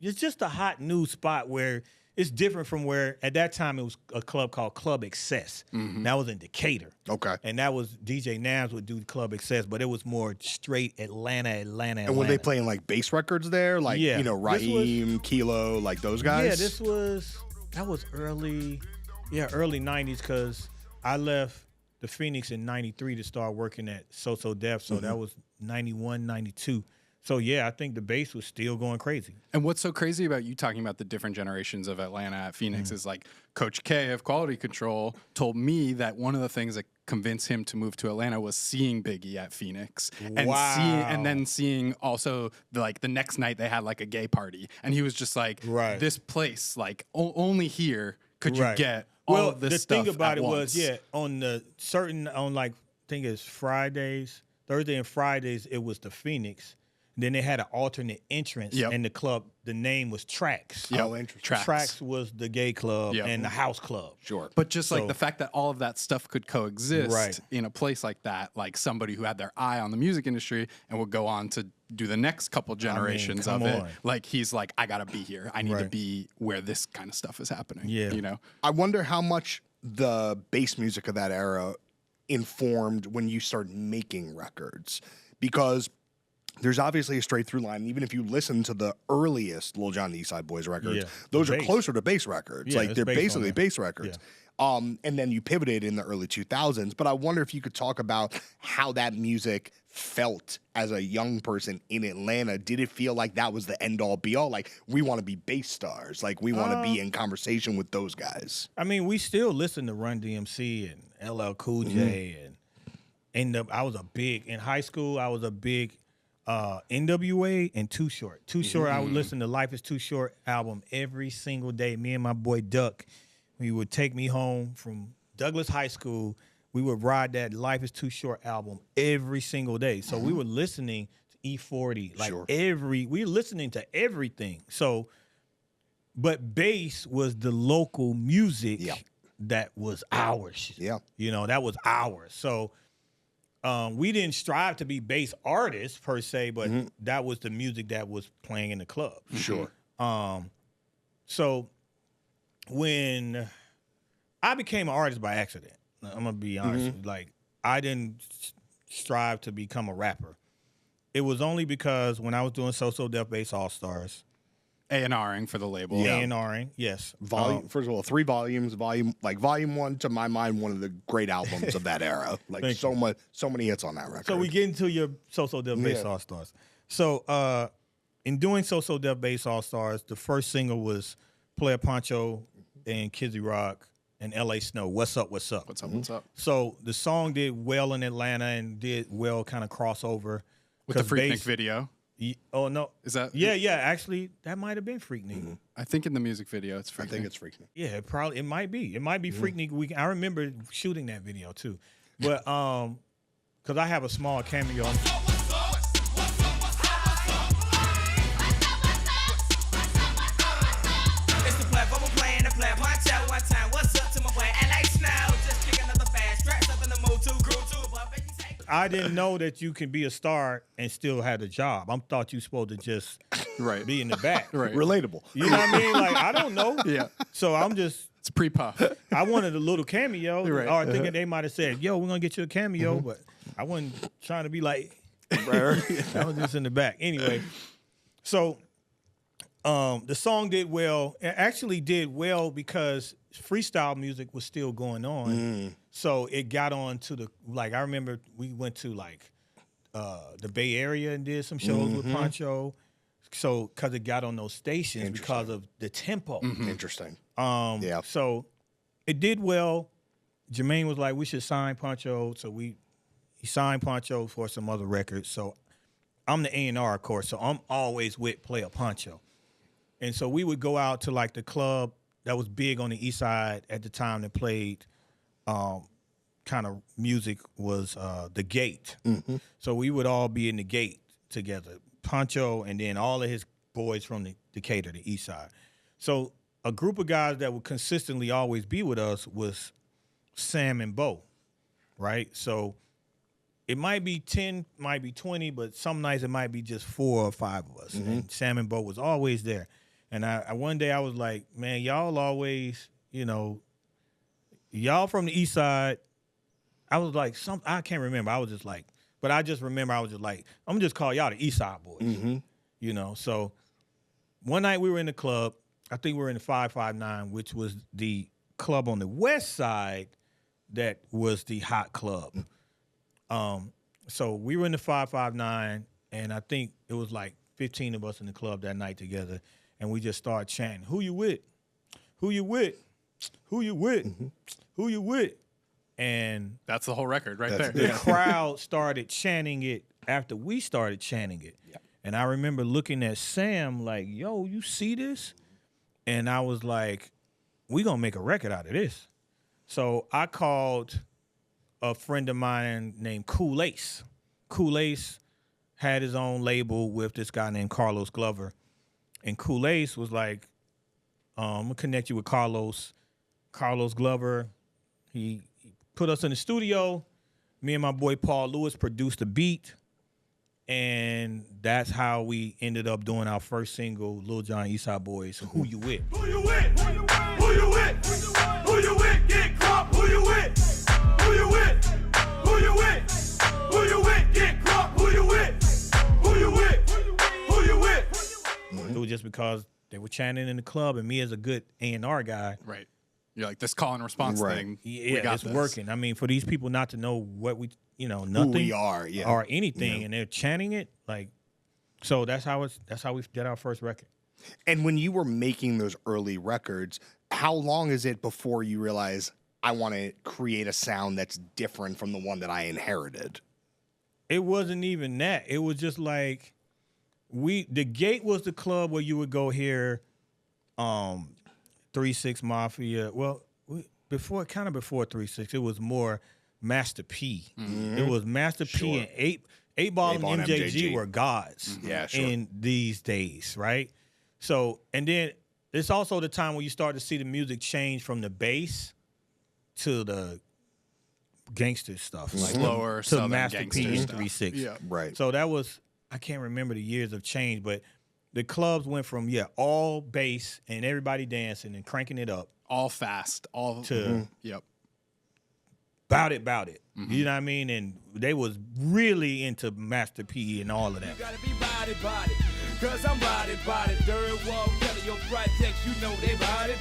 it's just a hot new spot where it's different from where at that time it was a club called Club Excess. That was in Decatur. Okay. And that was DJ Nams would do Club Excess, but it was more straight Atlanta. And were they playing like bass records there? Like, Raheem, Kilo, like those guys? Yeah, that was early 90s, because I left the Phoenix in 93 to start working at So Def. So that was 91, 92. So, yeah, I think the bass was still going crazy. And what's so crazy about you talking about the different generations of Atlanta at Phoenix is like Coach K of Quality Control told me that one of the things that convinced him to move to Atlanta was seeing Biggie at Phoenix and then seeing also the next night they had like a gay party. And he was just like, this place, like only here could you get all of this stuff. The thing about it once. was, I think it's Fridays, Thursday and Fridays, it was the Phoenix. Then they had an alternate entrance, and the club, the name was Tracks. Oh, interesting. Tracks was the gay club and the house club. Sure. But just like the fact that all of that stuff could coexist in a place like that, like somebody who had their eye on the music industry and would go on to do the next couple generations of it. Like he's like, I gotta be here. I need to be where this kind of stuff is happening. Yeah. I wonder how much the bass music of that era informed when you started making records, because there's obviously a straight through line. Even if you listen to the earliest Lil Jon and East Side Boys records, those are closer to bass records. Like they're basically bass records. And then you pivoted in the early 2000s. But I wonder if you could talk about how that music felt as a young person in Atlanta. Did it feel like that was the end all be all? Like, we want to be bass stars. Like, we want to be in conversation with those guys. I mean, we still listen to Run DMC and LL Cool J. And I was a big, in high school, I was a big NWA and Too Short. Too Short, I would listen to Life is Too Short album every single day. Me and my boy Duck, he would take me home from Douglas High School. We would ride that Life is Too Short album every single day. So we were listening to E40, like we were listening to everything. So, but bass was the local music that was ours. That was ours. So, we didn't strive to be bass artists per se, but that was the music that was playing in the club. Sure. So when I became an artist by accident, I'm gonna be honest. Like, I didn't strive to become a rapper. It was only because when I was doing So Def Bass All Stars, A&Ring for the label. A&Ring, yes. First of all, 3 volumes. Volume 1, to my mind, one of the great albums of that era. Like so many hits on that record. So we get into your So Def Bass All Stars. So in doing So Def Bass All Stars, the first single was Player Poncho and Kizzy Rock and L.A. Snow. What's up? What's up? What's up? What's up? So the song did well in Atlanta and did well, kind of crossover with the Freaknik video. Oh no! Is that? Yeah. Actually, that might have been Freaknik. I think in the music video, it's Freaknik. I think it's Freaknik. Yeah, it might be. It might be Freaknik. I remember shooting that video too, but because I have a small cameo. I didn't know that you can be a star and still have a job. I thought you were supposed to just be in the back. Relatable. You know what I mean? Like, I don't know. Yeah. So I'm just... It's pre-puff. I wanted a little cameo. Right. Or thinking they might have said, yo, we're going to get you a cameo. But I wasn't trying to be like... I was just in the back. Anyway, so the song did well. It actually did well because freestyle music was still going on. So it got on to the, like, I remember we went to like the Bay Area and did some shows with Poncho. So, because it got on those stations because of the tempo. Interesting. So, it did well. Jermaine was like, we should sign Poncho. So, he signed Poncho for some other records. So, I'm the A&R, of course. So, I'm always with Player Poncho. And so, we would go out to, like, the club that was big on the east side at the time that played kind of music was the Gate. So, we would all be in the Gate together. Poncho, and then all of his boys from the Decatur, the east side. So a group of guys that would consistently always be with us was Sam and Bo, right? So it might be 10, might be 20, but some nights it might be just 4 or 5 of us. And Sam and Bo was always there. And I one day I was like, man, y'all always, y'all from the east side. I was like, I can't remember. I was just like, but I just remember I was just like, I'm just call y'all the East Side Boys, So one night we were in the club. I think we were in the 559, which was the club on the west side that was the hot club. So we were in the 559, and I think it was like 15 of us in the club that night together, and we just started chanting, "Who you with? Who you with? Who you with? Who you with?" And that's the whole record right there. The crowd started chanting it after we started chanting it. Yeah. And I remember looking at Sam like, yo, you see this? And I was like, we gonna make a record out of this. So I called a friend of mine named Kool Ace. Kool Ace had his own label with this guy named Carlos Glover. And Kool Ace was like, I'm gonna connect you with Carlos. Carlos Glover, he put us in the studio. Me and my boy Paul Lewis produced the beat. And that's how we ended up doing our first single, Lil Jon Eastside Boys, Who You With? Who you with? Who you with? Who you with? Who you with? Get crunk. Who you with? Who you with? Who you with? Who you with? Get crunk. Who you with? Who you with? Who you with? It was just because they were chanting in the club, and me as a good A&R guy. Right. You're like, this call and response thing. Yeah, it's working. I mean, for these people not to know what we, nothing. Who we are, or anything, and they're chanting it, like, so that's how we did our first record. And when you were making those early records, how long is it before you realize I want to create a sound that's different from the one that I inherited? It wasn't even that. It was just like the Gate was the club where you would go hear 3-6 Mafia. Well, before 3-6, it was more Master P. It was Master P and 8 Ball and MJG were gods in these days, right? So, and then it's also the time when you start to see the music change from the bass to the gangster stuff, like slower, to Master P and 3-6. Yeah, right. So that was, I can't remember the years of change, but the clubs went from all bass and everybody dancing and cranking it up, all fast, all to bout it. You know what I mean? And they was really into Master P and all of that. You gotta be body, cause I'm body. Third wall, Kelly, your projects, you know they body.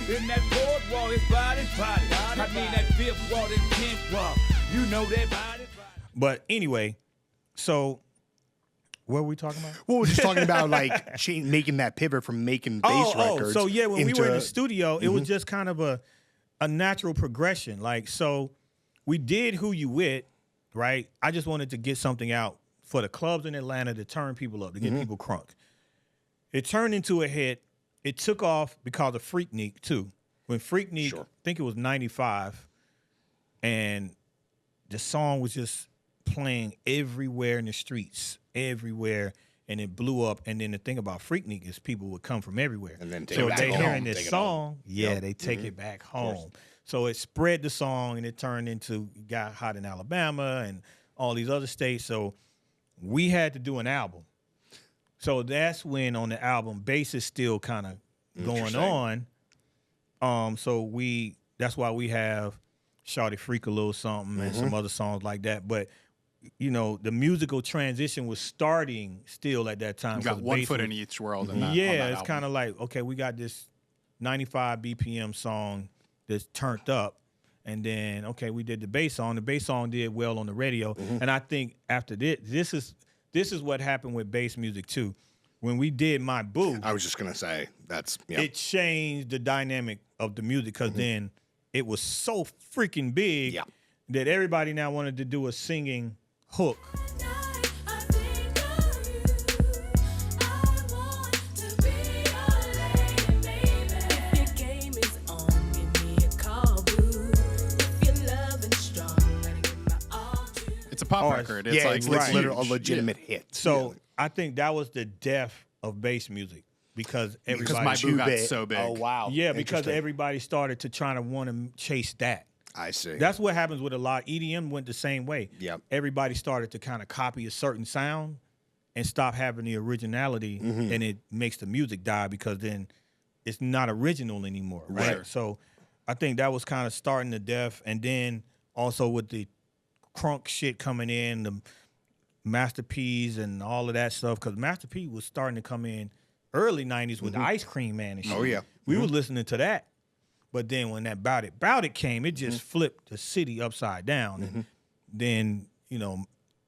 In that fourth wall, it's body. I mean that fifth wall, that 10th wall, you know they body. But anyway, so what were we talking about? Well, we're just talking about like making that pivot from making bass records. So yeah, when we were in the studio, it was just kind of a natural progression. Like, so we did Who You With, right? I just wanted to get something out for the clubs in Atlanta to turn people up, to get people crunk. It turned into a hit. It took off because of Freaknik too. When Freaknik, I think it was 95, and the song was just playing everywhere in the streets, everywhere, and it blew up. And then the thing about Freaknik is people would come from everywhere. And then so they hearing this song, they take it back home. So it spread the song, and it turned into, got hot in Alabama and all these other states. So we had to do an album. So that's when on the album, bass is still kind of going on. So that's why we have Shawty Freak a Little Something and some other songs like that. But the musical transition was starting still at that time. You got one foot in each world. In that, it's kind of like, okay, we got this 95 BPM song that's turned up, And then, okay, we did the bass song. The bass song did well on the radio. And I think after this is what happened with bass music too. When we did My Boo, I was just gonna say it changed the dynamic of the music because then it was so freaking big that everybody now wanted to do a singing hook. It's a pop record. It's it's literally a legitimate hit. So I think that was the death of bass music because everybody My Boo got so big. Oh wow. Yeah, because everybody started to try to want to chase that. I see. That's what happens with a lot. EDM went the same way. Yep. Everybody started to kind of copy a certain sound and stop having the originality, and it makes the music die because then it's not original anymore, right? So I think that was kind of starting the death, and then also with the crunk shit coming in, the Master P's and all of that stuff, because Master P was starting to come in early 90s with the Ice Cream Man and shit. Oh, yeah. We was listening to that. But then when that Bout It came, it just flipped the city upside down. And then,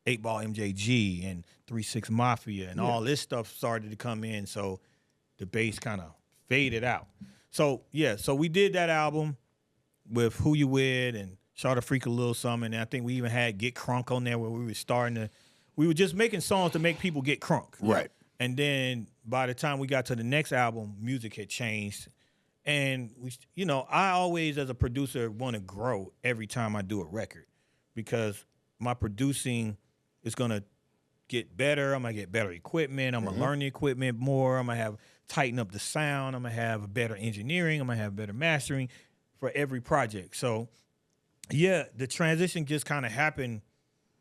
8 Ball MJG and 3-6 Mafia and all this stuff started to come in. So the bass kind of faded out. So, so we did that album with Who You With and Shot a Freak a Little Something. And I think we even had Get Crunk on there where we were just making songs to make people get crunk. Right. And then by the time we got to the next album, music had changed. And, I always, as a producer, want to grow every time I do a record because my producing is going to get better. I'm going to get better equipment. I'm going to learn the equipment more. I'm going to tighten up the sound. I'm going to have better engineering. I'm going to have better mastering for every project. So, the transition just kind of happened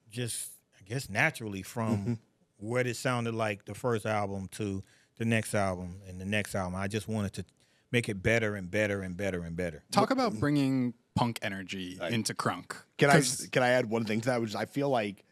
just, I guess, naturally from what it sounded like the first album to the next album and the next album. I just wanted to make it better and better and better and better. Talk about bringing punk energy into crunk. Can I add one thing to that? Which I feel like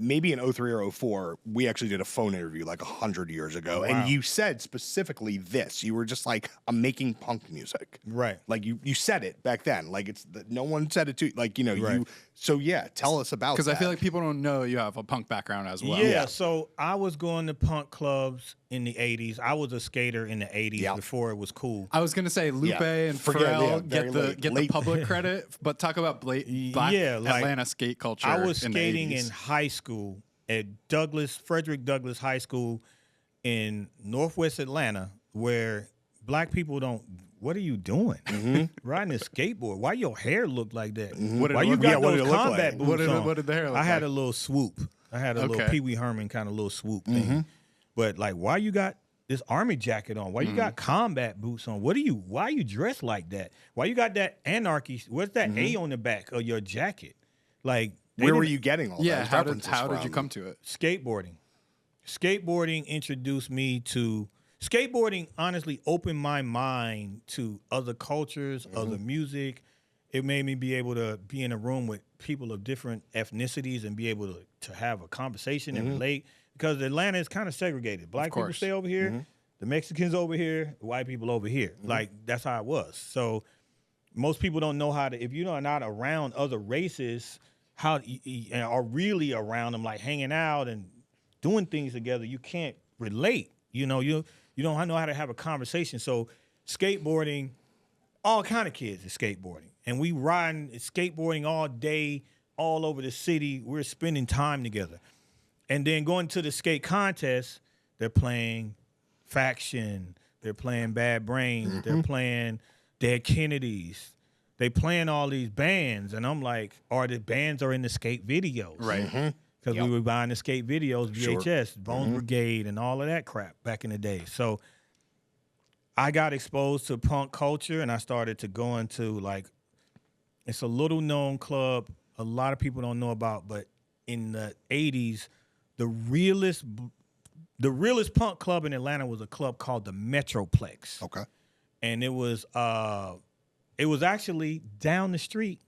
maybe in 03 or 04, we actually did a phone interview like 100 years ago. Wow. And you said specifically this. You were just like, I'm making punk music. Right. Like you said it back then. Like no one said it to you. Like, you. So tell us about that. Because I feel like people don't know you have a punk background as well. Yeah, so I was going to punk clubs in the 80s. I was a skater in the 80s before it was cool. I was going to say Lupe and Pharrell get the public credit, but talk about black Atlanta skate culture. I was skating in high school at Frederick Douglass High School in Northwest Atlanta, where black people don't. What are you doing? Riding a skateboard? Why your hair look like that? Why you got those combat boots on? What did the hair look like? I had a little swoop. I had a little Pee Wee Herman kind of little swoop thing. But like, why you got this army jacket on? Why you got combat boots on? Why you dressed like that? Why you got that anarchy? What's that A on the back of your jacket? Like, where were you getting all those references how from? did you come to it? Skateboarding. Skateboarding introduced me to skateboarding. Honestly, opened my mind to other cultures, other music. It made me be able to be in a room with people of different ethnicities and be able to have a conversation and relate. Because Atlanta is kind of segregated. Black people stay over here, the Mexicans over here, the white people over here. Like, that's how it was. So most people don't know how to, if you're not around other races, how are really around them, like hanging out and doing things together, you can't relate. You don't know how to have a conversation. So skateboarding, all kind of kids is skateboarding. And we riding skateboarding all day, all over the city. We're spending time together. And then going to the skate contest, they're playing Faction, they're playing Bad Brains, they're playing Dead Kennedys. They playing all these bands, and I'm like, the bands are in the skate videos. Right. Because we were buying the skate videos, VHS, Bones Brigade, and all of that crap back in the day. So I got exposed to punk culture, and I started to go into, like, it's a little-known club a lot of people don't know about, but in the 80s, the realest punk club in Atlanta was a club called the Metroplex. Okay. And it was actually down the street,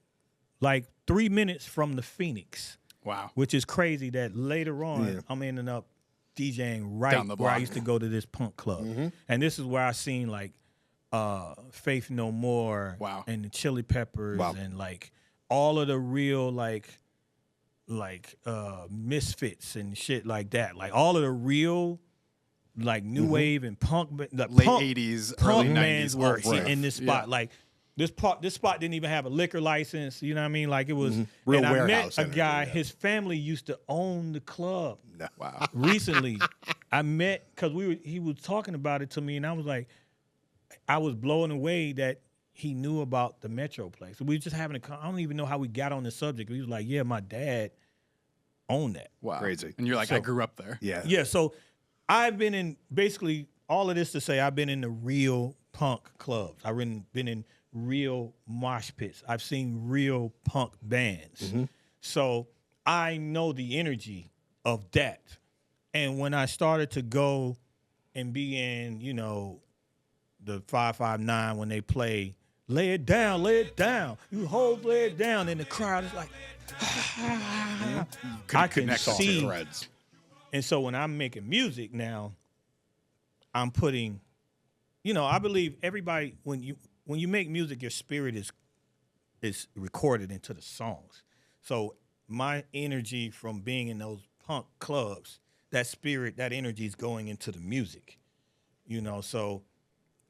like 3 minutes from the Phoenix. Wow. Which is crazy that later on I'm ending up DJing right down the block where I used to go to this punk club. And this is where I seen like Faith No More, Wow. and the Chili Peppers, Wow. and like all of the real like Misfits and shit like that. Like all of the real like new wave and punk, the Late punk, 80s, punk early bands 90s were alt stuff. in this spot. Yeah. Like this spot didn't even have a liquor license. You know what I mean? Like it was. Real and I met warehouse a energy, guy. yeah. His family used to own the club. No. Wow. Recently, I met because he was talking about it to me, and I was like, I was blown away that he knew about the Metro place. We were just having I don't even know how we got on the subject. He was like, yeah, my dad owned that. Wow. Crazy. And you're like, I grew up there. Yeah. Yeah, so I've been in basically all of this to say I've been in the real punk clubs. I've been in real mosh pits. I've seen real punk bands. So I know the energy of that. And when I started to go and be in, you know, the 559 when they play lay it down, you hold lay it down, and the crowd is like, I can connect all the see. Threads. And so when I'm making music now, I'm putting, you know, I believe everybody when you make music, your spirit is recorded into the songs. So my energy from being in those punk clubs, that spirit, that energy is going into the music, you know. So,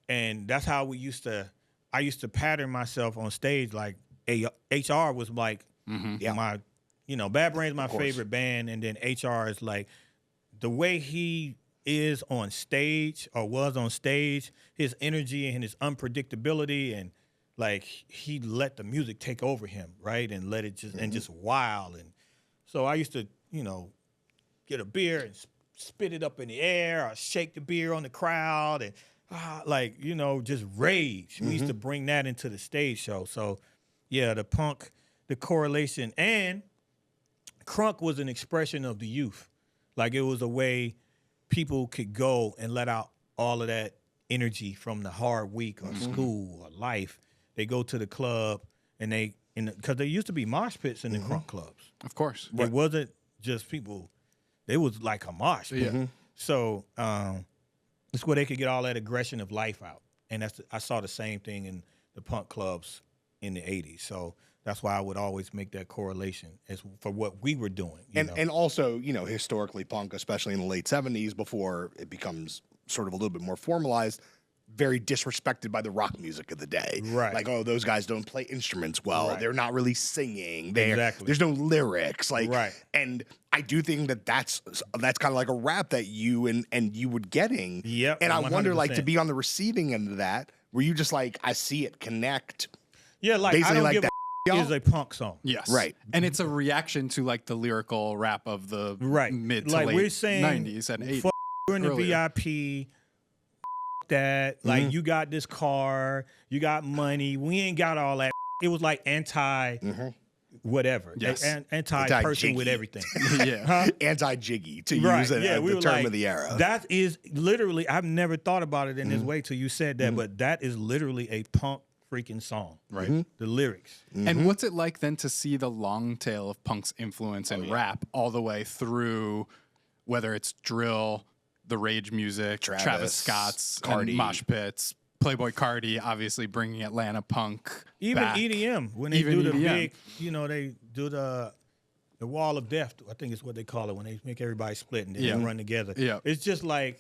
and that's how I used to pattern myself on stage. Like HR was like my, you know, Bad Brains my favorite band, and then HR is like the way he is on stage or was on stage, his energy and his unpredictability, and like he let the music take over him, right? And let it just and just wild. And so I used to, you know, get a beer and spit it up in the air or shake the beer on the crowd and like, you know, just rage. We used to bring that into the stage show. So yeah, the punk, the correlation, and Crunk was an expression of the youth. Like it was a way people could go and let out all of that energy from the hard week or school or life. They go to the club and because there used to be mosh pits in the Crunk clubs. Of course. It wasn't just people. It was like a mosh pit. Yeah. So it's where they could get all that aggression of life out. And I saw the same thing in the punk clubs in the 80s. So that's why I would always make that correlation as for what we were doing. And also, you know, historically punk, especially in the late 70s, before it becomes sort of a little bit more formalized, very disrespected by the rock music of the day. Right. Like, oh, those guys don't play instruments well. Right. They're not really singing. Exactly. There's no lyrics. Like, Right. And I do think that's kind of like a rap that you and you would getting. Yep, And I wonder, like, 100%. to be on the receiving end of that, were you just like, I see it connect. Yeah, like Basically I don't like give that, a y'all? is a punk song. Yes. Right. And it's a reaction to like the lyrical rap of the mid to like late we're saying 90s and 80s. We're in the earlier. VIP. That like you got this car, you got money. We ain't got all that. It was like anti whatever. Yes. Anti person Anti-jiggy. with everything. Yeah. Anti-jiggy, to Right. use Yeah, we the were term like, of the era. That is literally, I've never thought about it in this way till you said that, but that is literally a punk freaking song. Right. The lyrics. And what's it like then to see the long tail of punk's influence in rap all the way through, whether it's drill, the rage music, Travis Scott's, Cardi. and mosh pits, Playboy Cardi, obviously bringing Atlanta punk Even back. EDM, when they Even do the EDM. big, you know, they do the wall of death, I think is what they call it, when they make everybody split and then they run together. Yeah. It's just like,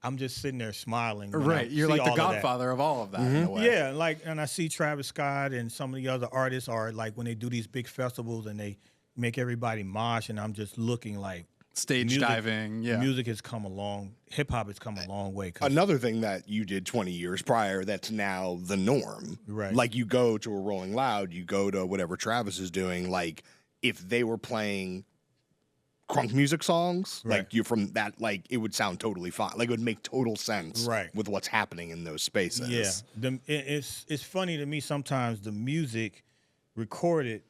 I'm just sitting there smiling. when I Right. You're see like the all of that. godfather of all of that in a way. Yeah, like, and I see Travis Scott and some of the other artists are like when they do these big festivals and they make everybody mosh, and I'm just looking like Stage diving. Yeah. Music has come along. Hip hop has come a long way. Another thing that you did 20 years prior that's now the norm. Right. Like you go to a Rolling Loud, you go to whatever Travis is doing. Like if they were playing crunk music songs, Right. like you from that, like it would sound totally fine. Like it would make total sense Right. with what's happening in those spaces. Yeah, it's funny to me sometimes the music recorded.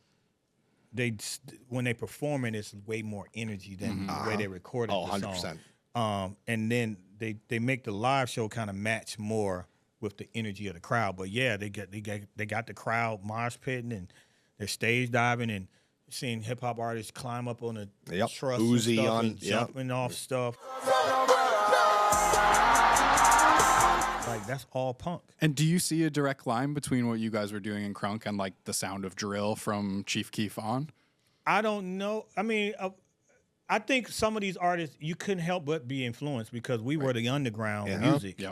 When they perform it, it's way more energy than the way they recorded Oh, the 100%. song. And then they make the live show kind of match more with the energy of the crowd. But yeah, they got the crowd mosh pitting and they're stage diving and seeing hip hop artists climb up on a Yep. truss Uzi and stuff on- and yep. jumping off stuff. like that's all punk. And do you see a direct line between what you guys were doing in Crunk and like the sound of drill from Chief Keef on? I don't know. I mean, I think some of these artists you couldn't help but be influenced because we were the underground music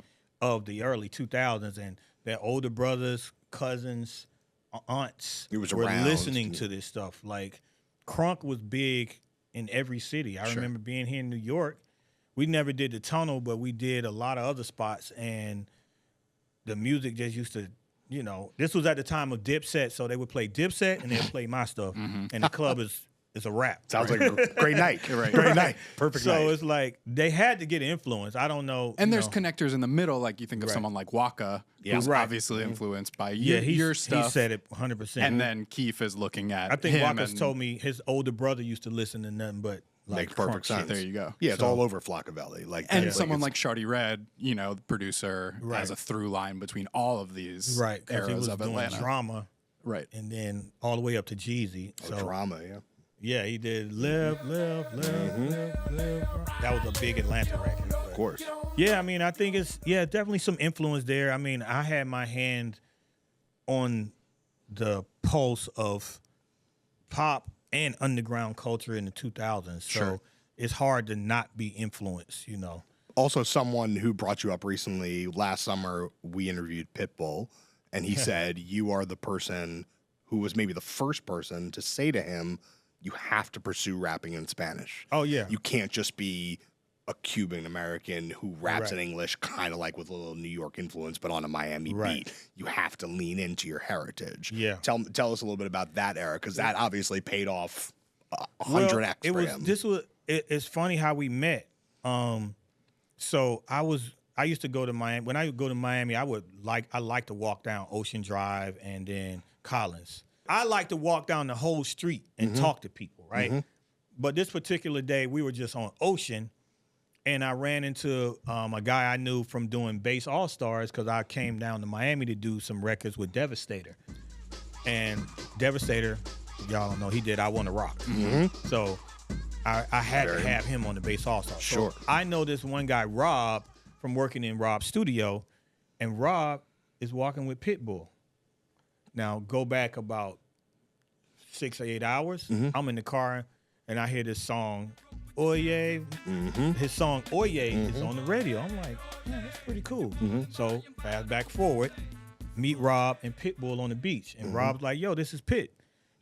of the early 2000s, and their older brothers, cousins, aunts were listening to this stuff. Like Crunk was big in every city. I remember being here in New York. We never did the tunnel, but we did a lot of other spots, and the music just used to, you know, this was at the time of Dipset, so they would play Dipset and they'd play my stuff, and the club is a wrap. Sounds like a great night. Great night. Perfect night. So it's like they had to get influence. I don't know. And there's connectors in the middle, like you think of someone like Waka, who's obviously influenced by your stuff. He said it 100%. And then Keef is looking at I think him Waka's told me his older brother used to listen to nothing but like makes perfect Crunk sense. shit. There you go. Yeah, it's all over Flockavelli. Like, and someone like Shawty Red, you know, the producer, has a through line between all of these eras he was of doing Atlanta. Drama, and then all the way up to Jeezy. So drama, yeah, he did live. That was a big Atlanta record. Of course. Yeah, I mean, I think it's definitely some influence there. I mean, I had my hand on the pulse of pop and underground culture in the 2000s. So it's hard to not be influenced, you know. Also, someone who brought you up recently, last summer, we interviewed Pitbull, and he said you are the person who was maybe the first person to say to him, you have to pursue rapping in Spanish. Oh, yeah. You can't just be a Cuban American who raps in English, kind of like with a little New York influence, but on a Miami beat. You have to lean into your heritage. Yeah. Tell us a little bit about that era, because that obviously paid off 100x for him. It's funny how we met. So I used to go to Miami. When I would go to Miami, I like to walk down Ocean Drive and then Collins. I like to walk down the whole street and talk to people, right? But this particular day, we were just on Ocean, and I ran into a guy I knew from doing Bass All Stars because I came down to Miami to do some records with Devastator. And Devastator, y'all don't know, he did I Wanna Rock. So I had to have him on the Bass All Stars. So I know this one guy, Rob, from working in Rob's studio, and Rob is walking with Pitbull. Now, go back about 6 or 8 hours. I'm in the car, and I hear this song, Oye. His song, Oye, is on the radio. I'm like, yeah, that's pretty cool. So, fast back forward, meet Rob and Pitbull on the beach. And Rob's like, yo, this is Pit.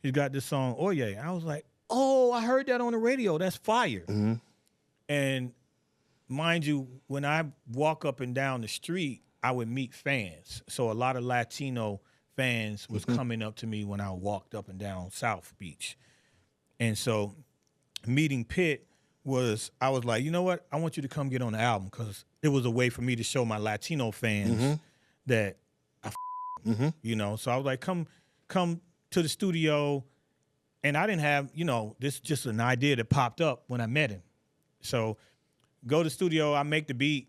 He's got this song, Oye. I was like, oh, I heard that on the radio. That's fire. And mind you, when I walk up and down the street, I would meet fans. So a lot of Latino fans was coming up to me when I walked up and down South Beach. And so meeting Pitt I was like, you know what? I want you to come get on the album, because it was a way for me to show my Latino fans that I you know. So I was like, come to the studio. And I didn't have, you know, this just an idea that popped up when I met him. So go to the studio, I make the beat,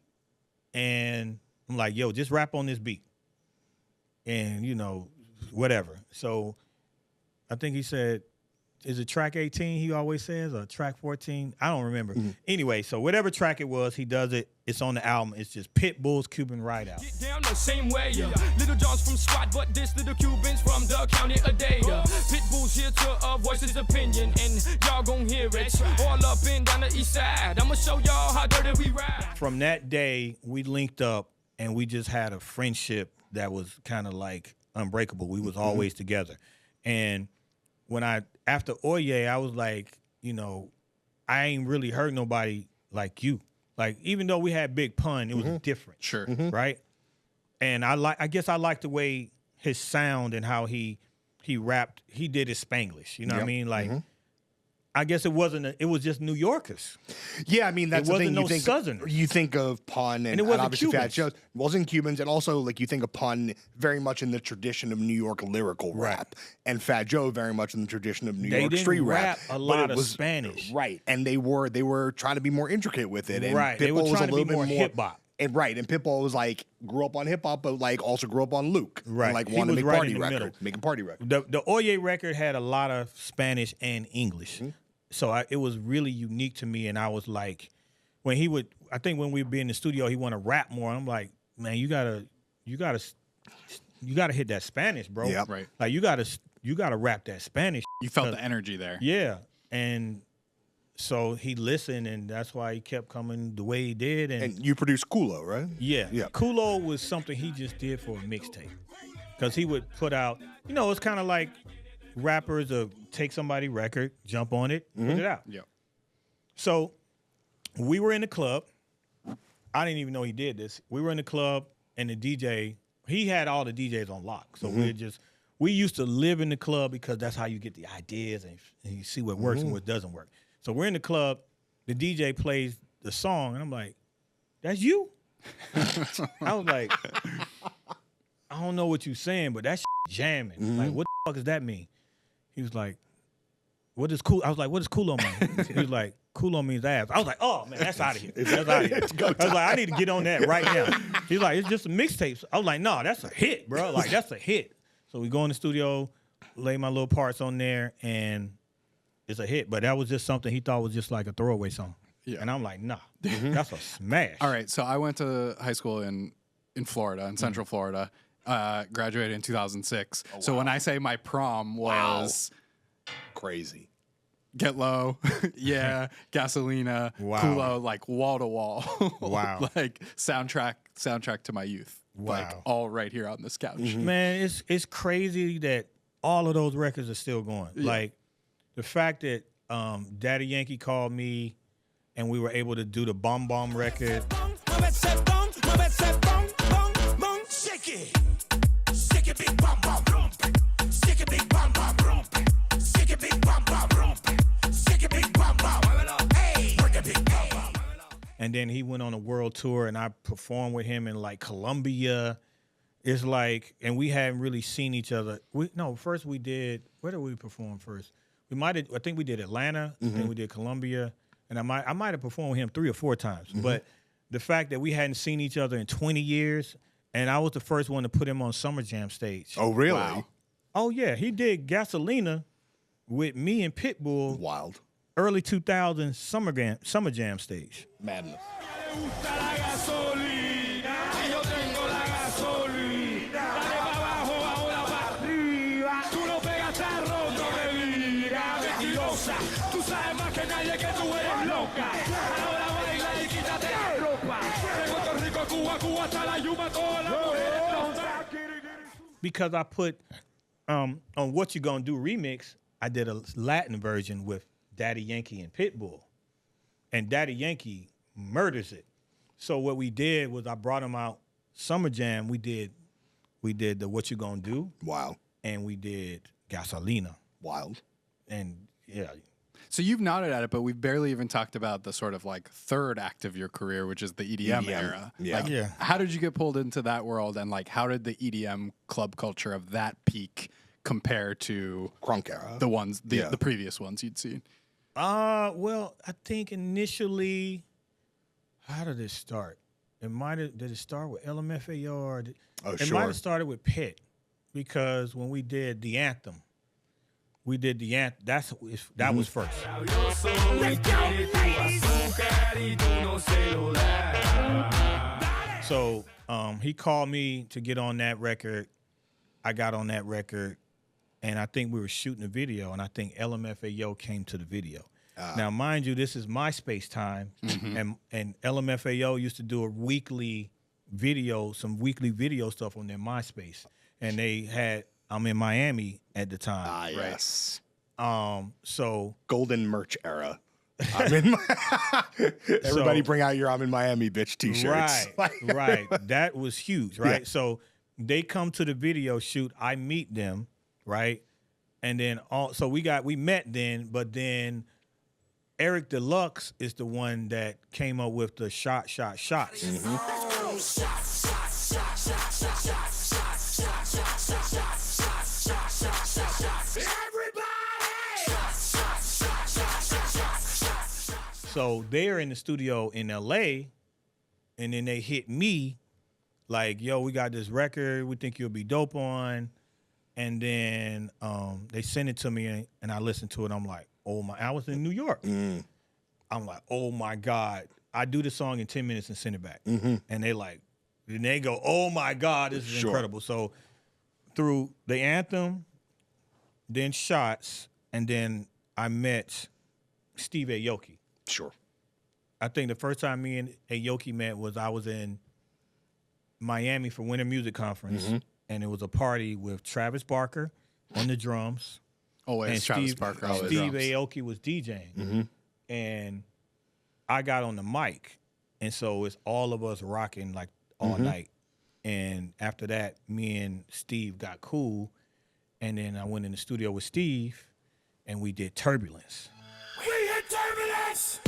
and I'm like, yo, just rap on this beat. And, you know, whatever. So I think he said, is it track 18 he always says, or track 14? I don't remember. Anyway, so whatever track it was, he does it. It's on the album. It's just Pitbull's Cuban Ride Out. Get down the same way. Little John's from Swat, but this little Cubans from the county of Data. Pitbull's here to voice his opinion, and y'all gon' hear it. All up and down the east side. I'ma show y'all how dirty we ride. From that day, we linked up, and we just had a friendship that was kind of like unbreakable. We was always together. And when after Oye, I was like, you know, I ain't really heard nobody like you. Like, even though we had Big Pun, it was different. Right? And I guess I like the way his sound and how he rapped. He did his Spanglish. You know what I mean? Like, I guess it was just New Yorkers. Yeah, I mean, that's it the thing. wasn't no Southerners. You think of Pun and it wasn't obviously Cubans. Fat Joe. It wasn't Cubans, and also like you think of Pun very much in the tradition of New York lyrical rap, and Fat Joe very much in the tradition of New York street rap. A lot of Spanish, right? And they were trying to be more intricate with it, and right? They were trying to be more hip hop. And and Pitbull was like grew up on hip hop, but like also grew up on Luke, right? And, like wanted to make making party record. The Oye record had a lot of Spanish and English. So it was really unique to me, and I was like, when we would be in the studio, he want to rap more. I'm like, man, you gotta hit that Spanish, bro. Yeah, right. Like you gotta rap that Spanish. You felt the energy there. Yeah, and so he listened, and that's why he kept coming the way he did. And you produced Kulo, right? Yeah. Yeah. Kulo was something he just did for a mixtape. Because he would put out, it's kind of like rappers take somebody's record, jump on it, put it out. Yeah. So we were in the club. I didn't even know he did this. We were in the club, and the DJ, he had all the DJs on lock. So we used to live in the club because that's how you get the ideas and you see what works and what doesn't work. So we're in the club, the DJ plays the song, and I'm like, that's you? I was like, I don't know what you're saying, but that jamming. Like, what the fuck does that mean? He was like, what is cool? I was like, what does Kulo mean? He was like, Kulo means ass. I was like, oh, man, that's out of here. That's out of here. I was like, I need to get on that right now. He's like, it's just a mixtape. I was like, no, that's a hit, bro. Like, that's a hit. So we go in the studio, lay my little parts on there, and it's a hit. But that was just something he thought was just like a throwaway song. Yeah. And I'm like, nah, that's a smash. All right, so I went to high school in Florida, in Central Florida. Graduated in 2006. Oh, wow. So when I say my prom was crazy, Get Low, yeah, Gasolina, Kulo, like wall to wall, like soundtrack to my youth, like all right here on this couch. Man, it's crazy that all of those records are still going. Yeah. Like the fact that Daddy Yankee called me and we were able to do the Bomb Bomb record. And then he went on a world tour, and I performed with him in like Colombia. It's like, and we hadn't really seen each other. First we did. Where did we perform first? I think we did Atlanta, then we did Colombia, and I might have performed with him 3 or 4 times. But the fact that we hadn't seen each other in 20 years, and I was the first one to put him on Summer Jam stage. Oh, really? Wow. Oh yeah, he did Gasolina with me and Pitbull. Wild. Early 2000s Summer Jam stage. Madness. Because I put on What You Gonna Do remix, I did a Latin version with Daddy Yankee and Pitbull. And Daddy Yankee murders it. So what we did was I brought him out Summer Jam. We did the What You Gonna Do. Wow. And we did Gasolina. Wild. And yeah. So you've nodded at it, but we've barely even talked about the sort of like third act of your career, which is the EDM era. Yeah. Like, how did you get pulled into that world, and like how did the EDM club culture of that peak compare to Crunk era? The previous ones you'd seen? Well, I think initially, how did it start? Did it start with LMFAO or it might have started with Pitt, because when we did the anthem, that was first. So he called me to get on that record. I got on that record, and I think we were shooting a video, and I think LMFAO came to the video. Now, mind you, this is MySpace time, and LMFAO used to do some weekly video stuff on their MySpace, and they had I'm in Miami at the time. Ah, yes. So golden merch era. Everybody bring out your I'm in Miami bitch t-shirts. Right. That was huge, right? Yeah. So they come to the video shoot, I meet them, right? And then we met then, but then Eric Deluxe is the one that came up with the shots. So they're in the studio in LA, and then they hit me like, yo, we got this record we think you'll be dope on. And then they sent it to me, and I listened to it. I'm like, oh my, I was in New York. I'm like, oh my God. I do the song in 10 minutes and send it back. And they like, And they go, oh my God, this is incredible. So through the anthem, then Shots, and then I met Steve Aoki. Sure. I think the first time me and Aoki met was I was in Miami for Winter Music Conference, and it was a party with Travis Barker on the drums. Always and Travis Barker. Always Steve drums. Aoki was DJing, and I got on the mic, and so it's all of us rocking like all night. And after that, me and Steve got cool, and then I went in the studio with Steve, and we did Turbulence. We hit turbulence.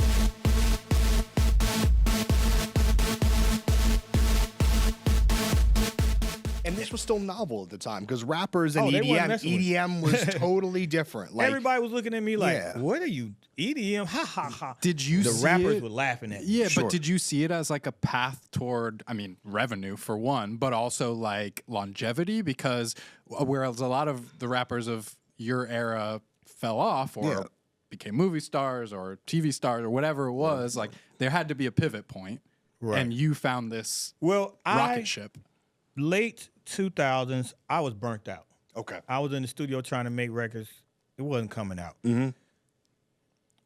And this was still novel at the time because rappers and they wasn't EDM, messing with it. EDM was totally different. Like Everybody was looking at me like, what are you, EDM? Ha, ha, ha. Did you The see rappers it? were laughing at me. Yeah, Sure. but did you see it as like a path toward, I mean, revenue for one, but also like longevity? Because whereas a lot of the rappers of your era fell off or became movie stars or TV stars or whatever it was, like there had to be a pivot point. Right. And you found this Well, rocket ship. Late 2000s, I was burnt out. Okay. I was in the studio trying to make records. It wasn't coming out.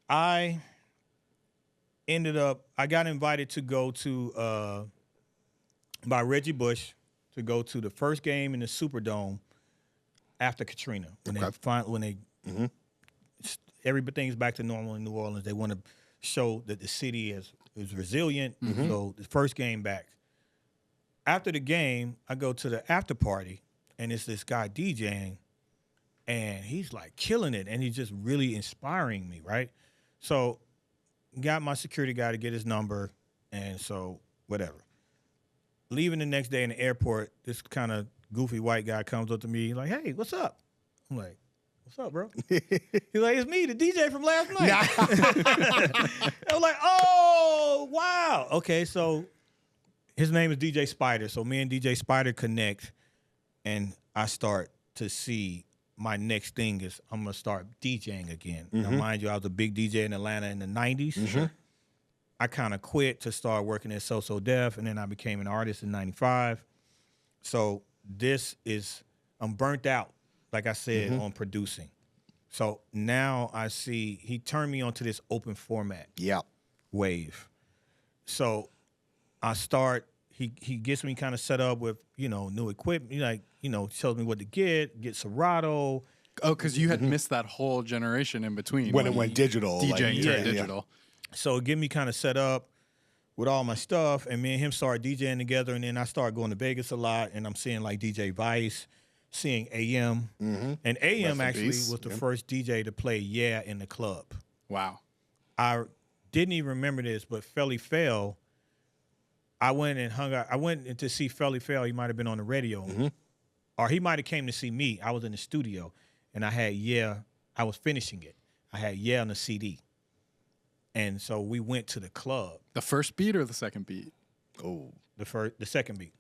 I got invited to go to, by Reggie Bush, to go to the first game in the Superdome after Katrina. When everything's back to normal in New Orleans. They want to show that the city is resilient. So the first game back. After the game, I go to the after party, and it's this guy DJing, and he's like killing it, and he's just really inspiring me, right? So got my security guy to get his number, and so whatever. Leaving the next day in the airport, this kind of goofy white guy comes up to me like, hey, what's up? I'm like, what's up, bro? He's like, it's me, the DJ from last night. I was like, oh, wow. Okay, so his name is DJ Spider. So me and DJ Spider connect, and I start to see my next thing is I'm going to start DJing again. Now, mind you, I was a big DJ in Atlanta in the 90s. I kind of quit to start working at So Def, and then I became an artist in 95. So I'm burnt out, like I said, on producing. So now I see he turned me onto this open format wave. So I start, he gets me kind of set up with, new equipment. He tells me what to get Serato. Oh, because you had missed that whole generation in between. when it went digital. DJing like, digital. So get me kind of set up with all my stuff, and me and him started DJing together, and then I started going to Vegas a lot, and I'm seeing like DJ Vice, seeing AM. And AM actually was the first DJ to play Yeah in the club. Wow. I didn't even remember this, but Felly Fell, I went and hung out. I went in to see Felly Fell. He might have been on the radio. Or he might have came to see me. I was in the studio, and I had I was finishing it. I had Yeah on the CD. And so we went to the club. The first beat or the second beat? Oh. The second beat.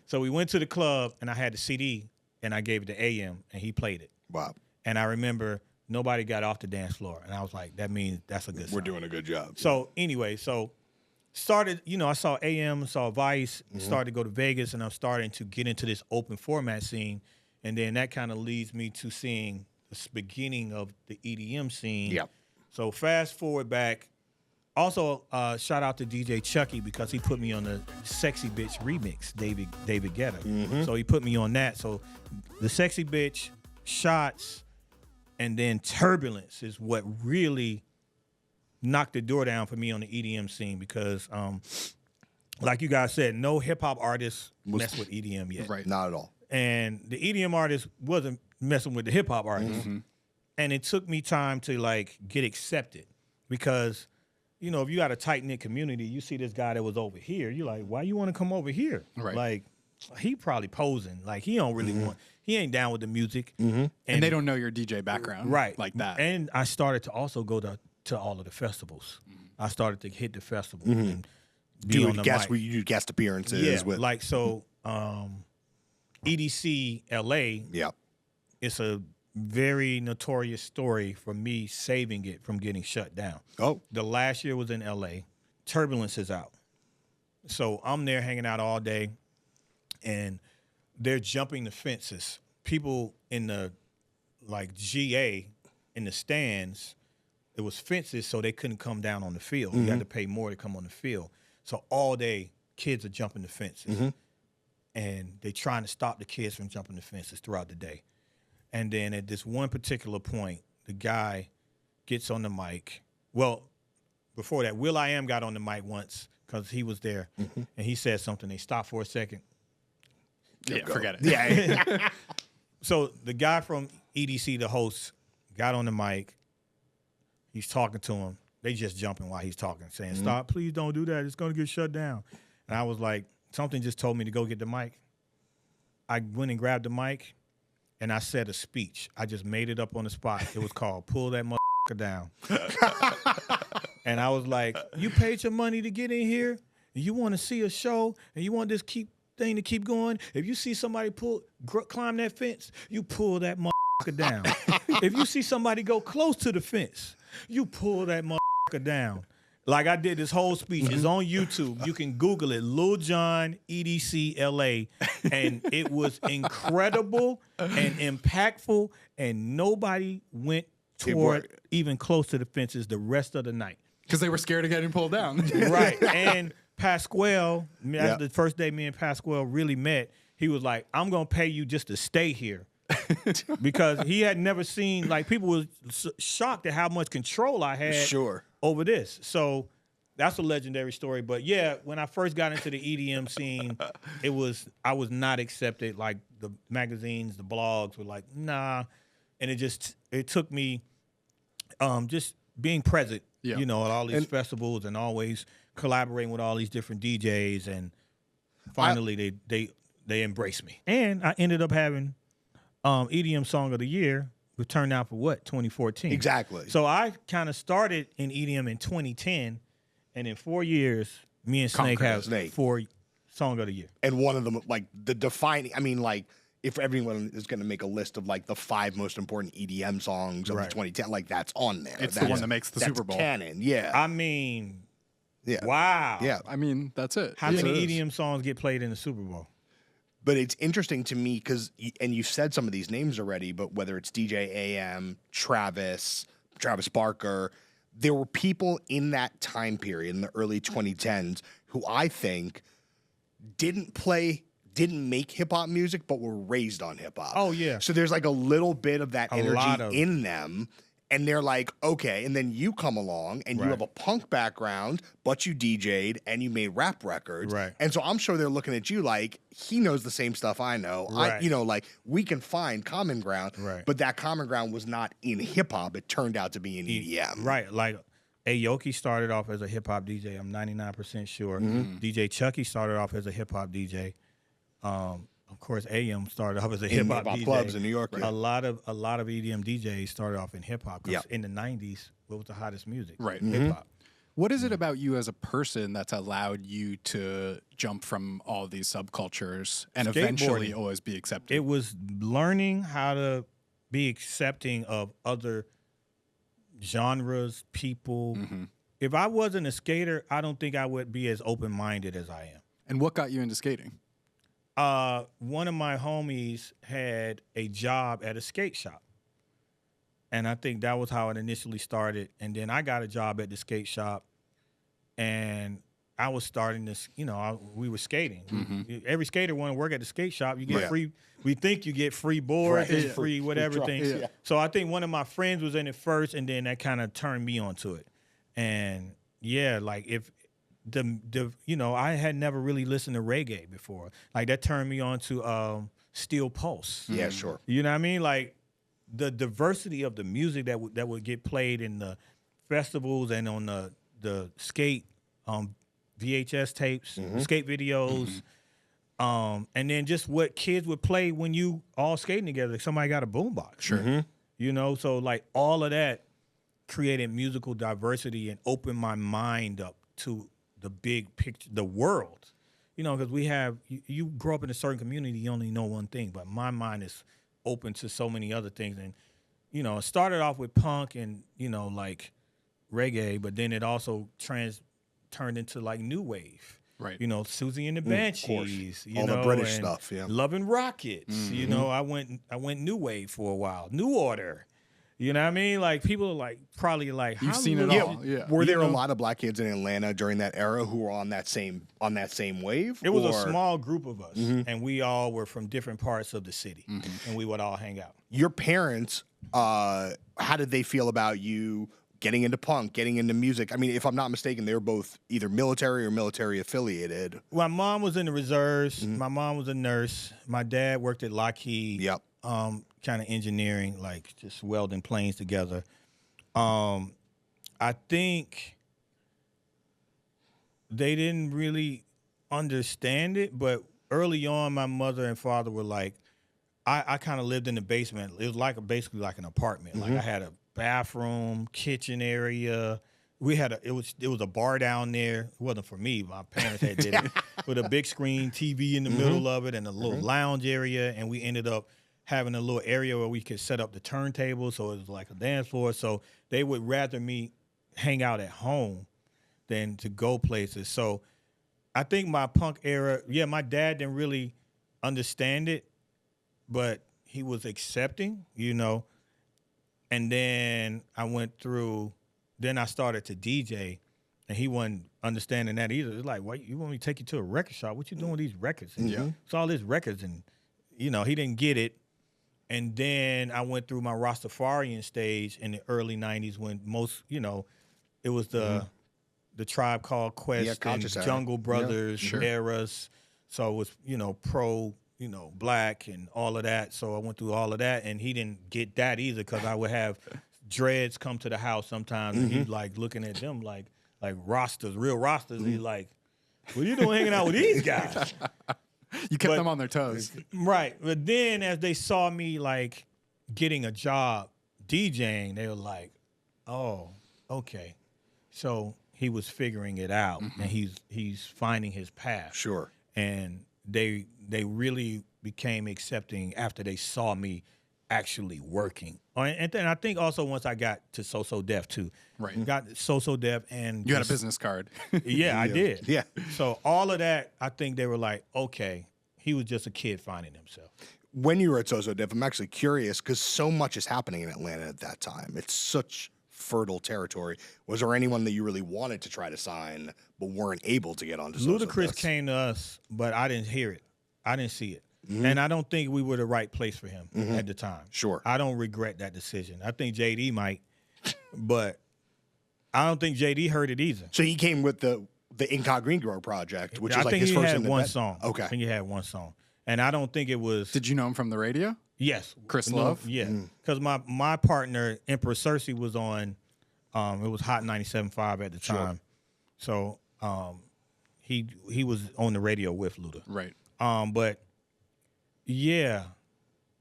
So we went to the club, and I had the CD, and I gave it to AM, and he played it. Wow. And I remember nobody got off the dance floor, and I was like, that means that's a good sign. We're doing a good job. So anyway, started, I saw AM, saw Vice, started to go to Vegas, and I'm starting to get into this open format scene. And then that kind of leads me to seeing the beginning of the EDM scene. Yep. So fast forward back. Also, shout out to DJ Chucky because he put me on the Sexy Bitch remix, David Guetta. So he put me on that. So the Sexy Bitch, Shots, and then Turbulence is what really knocked the door down for me on the EDM scene because, like you guys said, no hip-hop artists mess with EDM yet. Right. Not at all. And the EDM artist wasn't messing with the hip-hop artists. And it took me time to, get accepted because, if you got a tight-knit community, you see this guy that was over here, you're like, why you want to come over here? Right. Like, he probably posing. Like, he don't really he ain't down with the music. And they don't know your DJ background. Right. Like that. And I started to also go to all of the festivals. I started to hit the festivals and be on the mic. Where you do guest appearances. Yeah, with EDC LA. Yeah. It's a very notorious story for me saving it from getting shut down. Oh. The last year was in LA. Turbulence is out. So I'm there hanging out all day, and they're jumping the fences. People in the like GA in the stands, it was fences, so they couldn't come down on the field. You had to pay more to come on the field. So all day, kids are jumping the fences, and they're trying to stop the kids from jumping the fences throughout the day. And then at this one particular point, the guy gets on the mic. Well, before that, Will.i.am got on the mic once because he was there, and he said something. They stopped for a second. Yeah, forget it. Yeah. So the guy from EDC, the host, got on the mic. He's talking to him. They just jumping while he's talking, saying, stop, please don't do that. It's going to get shut down. And I was like, something just told me to go get the mic. I went and grabbed the mic, and I said a speech. I just made it up on the spot. It was called Pull That Motherfucker Down. And I was like, you paid your money to get in here, and you want to see a show, and you want this thing to keep going. If you see somebody climb that fence, you pull that motherfucker down. If you see somebody go close to the fence, you pull that motherfucker down. Like I did this whole speech. It's on YouTube. You can Google it, Lil Jon EDC LA. And it was incredible and impactful, and nobody went toward even close to the fences the rest of the night. Because they were scared of getting pulled down. Right. And Pasquale, the first day me and Pasquale really met, he was like, I'm going to pay you just to stay here. Because he had never seen, like, people were shocked at how much control I had over this. So that's a legendary story. But yeah, when I first got into the EDM scene, I was not accepted. Like the magazines, the blogs were like, nah. And it took me just being present, you know, at all these festivals and always collaborating with all these different DJs. And finally they embraced me. And I ended up having EDM Song of the Year, which turned out for what, 2014. Exactly. So I kind of started in EDM in 2010, and in 4 years, me and Snake have 4 Song of the Year. And one of them, like the defining, I mean, like if everyone is going to make a list of like the 5 most important EDM songs of the 2010, like that's on there. It's the one that makes the Super Bowl. Canon, yeah. I mean, wow. Yeah. I mean, that's it. How many EDM songs get played in the Super Bowl? But it's interesting to me because, and you've said some of these names already, but whether it's DJ AM, Travis Barker, there were people in that time period in the early 2010s who I think didn't make hip hop music, but were raised on hip hop. Oh, yeah. So there's like a little bit of that energy in them. And they're like, okay, and then you come along and you have a punk background, but you DJ'd and you made rap records. Right. And so I'm sure they're looking at you like, he knows the same stuff I know. Right. Like we can find common ground, but that common ground was not in hip hop. It turned out to be in EDM. Right. Like Aoki started off as a hip hop DJ. I'm 99% sure. DJ Chucky started off as a hip hop DJ. Of course, AM started off as a hip hop DJ. Clubs in New York. Right? A lot of EDM DJs started off in hip hop. Because in the '90s, what was the hottest music? Right, hip hop. What is it about you as a person that's allowed you to jump from all these subcultures and eventually always be accepted? It was learning how to be accepting of other genres, people. If I wasn't a skater, I don't think I would be as open-minded as I am. And what got you into skating? One of my homies had a job at a skate shop. And I think that was how it initially started. And then I got a job at the skate shop, and I was starting this, we were skating. Every skater want to work at the skate shop. You get free, we think you get free boards and free whatever things. Yeah. So I think one of my friends was in it first, and then that kind of turned me onto it. And yeah, like if I had never really listened to reggae before. Like that turned me on to Steel Pulse. Yeah, sure. You know what I mean? Like the diversity of the music that would get played in the festivals and on the skate VHS tapes, skate videos, and then just what kids would play when you all skating together. Like somebody got a boombox. Sure. So like all of that created musical diversity and opened my mind up to the big picture, the world, because you grow up in a certain community, you only know one thing, but my mind is open to so many other things. And, it started off with punk and, like reggae, but then it also turned into like new wave. Right. You know, Susie and the Banshees. You All know, the British and stuff, yeah. Love and Rockets. You know, I went new wave for a while. New Order. You know what I mean? Like people are like probably like You've seen it little- all. Yeah. Were there a know? lot of black kids in Atlanta during that era who were on that same wave? It was a or- small group of us, and we all were from different parts of the city, and we would all hang out. Your parents, how did they feel about you getting into punk, getting into music? I mean, if I'm not mistaken, they were both either military or military affiliated. My mom was in the reserves. My mom was a nurse. My dad worked at Lockheed. Yep. Kind of engineering, like just welding planes together. I think they didn't really understand it, but early on, my mother and father were like, I kind of lived in the basement. It was like basically like an apartment. Like I had a bathroom, kitchen area. We had it was a bar down there. It wasn't for me. My parents had did it with a big screen TV in the middle of it and a little lounge area. And we ended up having a little area where we could set up the turntable, so it was like a dance floor. So they would rather me hang out at home than to go places. So I think my punk era, my dad didn't really understand it, but he was accepting, you know. And then then I started to DJ, and he wasn't understanding that either. It's like, why you want me to take you to a record shop? What you doing with these records? And it's all these records, and you know, he didn't get it. And then I went through my Rastafarian stage in the early 90s when most, you know, it was the Tribe Called Quest and Jungle Brothers eras. So it was, you know, pro, you know, black and all of that. So I went through all of that, and he didn't get that either because I would have dreads come to the house sometimes, and he's like looking at them like Rastas, real Rastas. He's like, what are you doing hanging out with these guys? You kept them on their toes. Right. But then as they saw me like getting a job DJing, they were like, oh, okay. So he was figuring it out, and he's finding his path. Sure. And they really became accepting after they saw me actually working. And then I think also once I got to So Def too. Right. Got So Def and You had a business card. Yeah, I did. Yeah. So all of that, I think they were like, okay, he was just a kid finding himself. When you were at So Def, I'm actually curious because so much is happening in Atlanta at that time. It's such fertile territory. Was there anyone that you really wanted to try to sign but weren't able to get onto So Ludacris came to us, but I didn't hear it. I didn't see it. And I don't think we were the right place for him at the time. Sure. I don't regret that decision. I think JD might, but I don't think JD heard it either. So he came with the Incognito project, which is like his he first had one song. Okay. I think he had one song. And I don't think it was... Did you know him from the radio? Yes. Chris No, Love? Yeah. Because my partner, Empress Cersei, was on, it was Hot 97.5 at the time. So he was on the radio with Luda. Right. But yeah.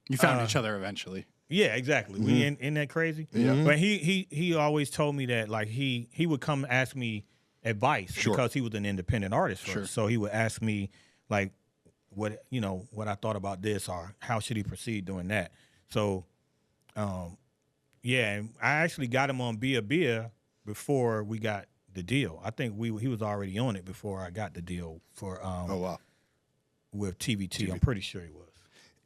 You found each other eventually. Yeah, exactly. We ain't that crazy? Yeah. But he always told me that like he would come ask me advice because he was an independent artist first. So he would ask me like what I thought about this or how should he proceed doing that. So and I actually got him on Bia Bia before we got the deal. I think he was already on it before I got the deal for with TVT. I'm pretty sure he was.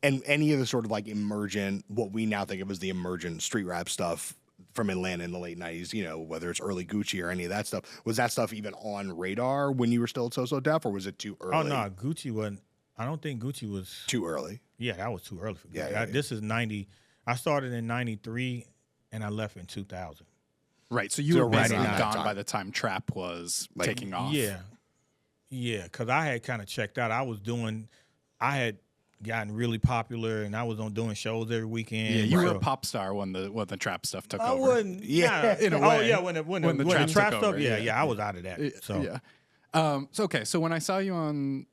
And any of the sort of like emergent, what we now think of as the emergent street rap stuff from Atlanta in the late 90s, you know, whether it's early Gucci or any of that stuff, was that stuff even on radar when you were still at So Def, or was it too early? Oh, no, Gucci wasn't. I don't think Gucci was. Too early? Yeah, that was too early for Gucci. Yeah. This is 90. I started in 93 and I left in 2000. Right, so you were basically right gone by the time trap was taking off. Yeah, because I had kind of checked out. I had gotten really popular, and I was doing shows every weekend. Yeah, you were a pop star when the trap stuff took over. I wasn't. Yeah, in a way. Oh yeah, when the trap stuff. Over, yeah, I was out of that. So yeah. So when I saw you on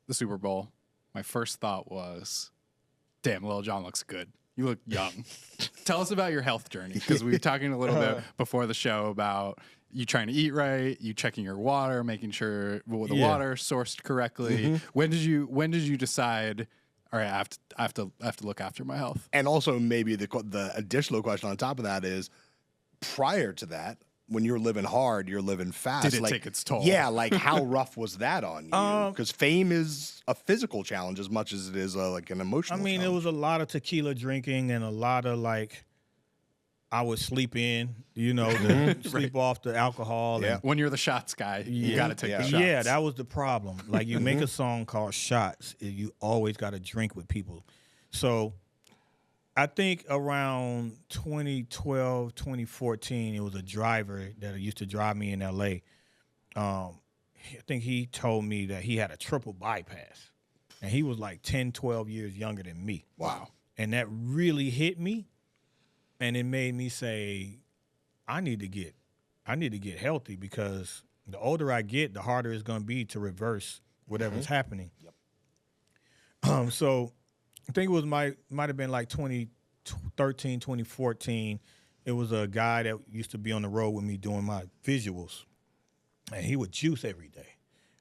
the Super Bowl, my first thought was, "Damn, Lil Jon looks good. You look young." Tell us about your health journey, because we were talking a little bit before the show about you trying to eat right, you checking your water, making sure the water sourced correctly. When did you decide, all right, I have to look after my health? And also maybe the additional question on top of that is, prior to that, when you're living hard, you're living fast. Did it take its toll? Yeah, like how rough was that on you? Because fame is a physical challenge as much as it is like an emotional. I mean, challenge. it was a lot of tequila drinking and a lot of like, I would sleep in, sleep off the alcohol. Yeah. And, When you're the shots guy, you got to take the shots. yeah, that was the problem. Like you make a song called Shots, you always got to drink with people. So I think around 2012, 2014, it was a driver that used to drive me in L.A. I think he told me that he had a triple bypass. And he was like 10, 12 years younger than me. Wow. And that really hit me. And it made me say, I need to get healthy, because the older I get, the harder it's going to be to reverse whatever's happening. Yep. So I think it was might have been like 2013, 2014. It was a guy that used to be on the road with me doing my visuals, and he would juice every day.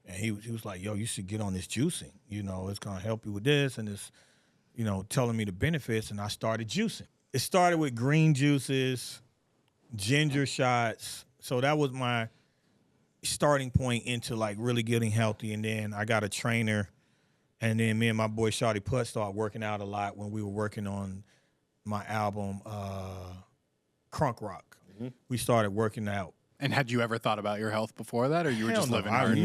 And he was like, yo, you should get on this juicing. It's going to help you with this, and it's, telling me the benefits, and I started juicing. It started with green juices, ginger shots. So that was my starting point into like really getting healthy. And then I got a trainer, and then me and my boy Shawty Putt started working out a lot when we were working on my album, Crunk Rock. Mm-hmm. We started working out. And had you ever thought about your health before that, or you were just living hard?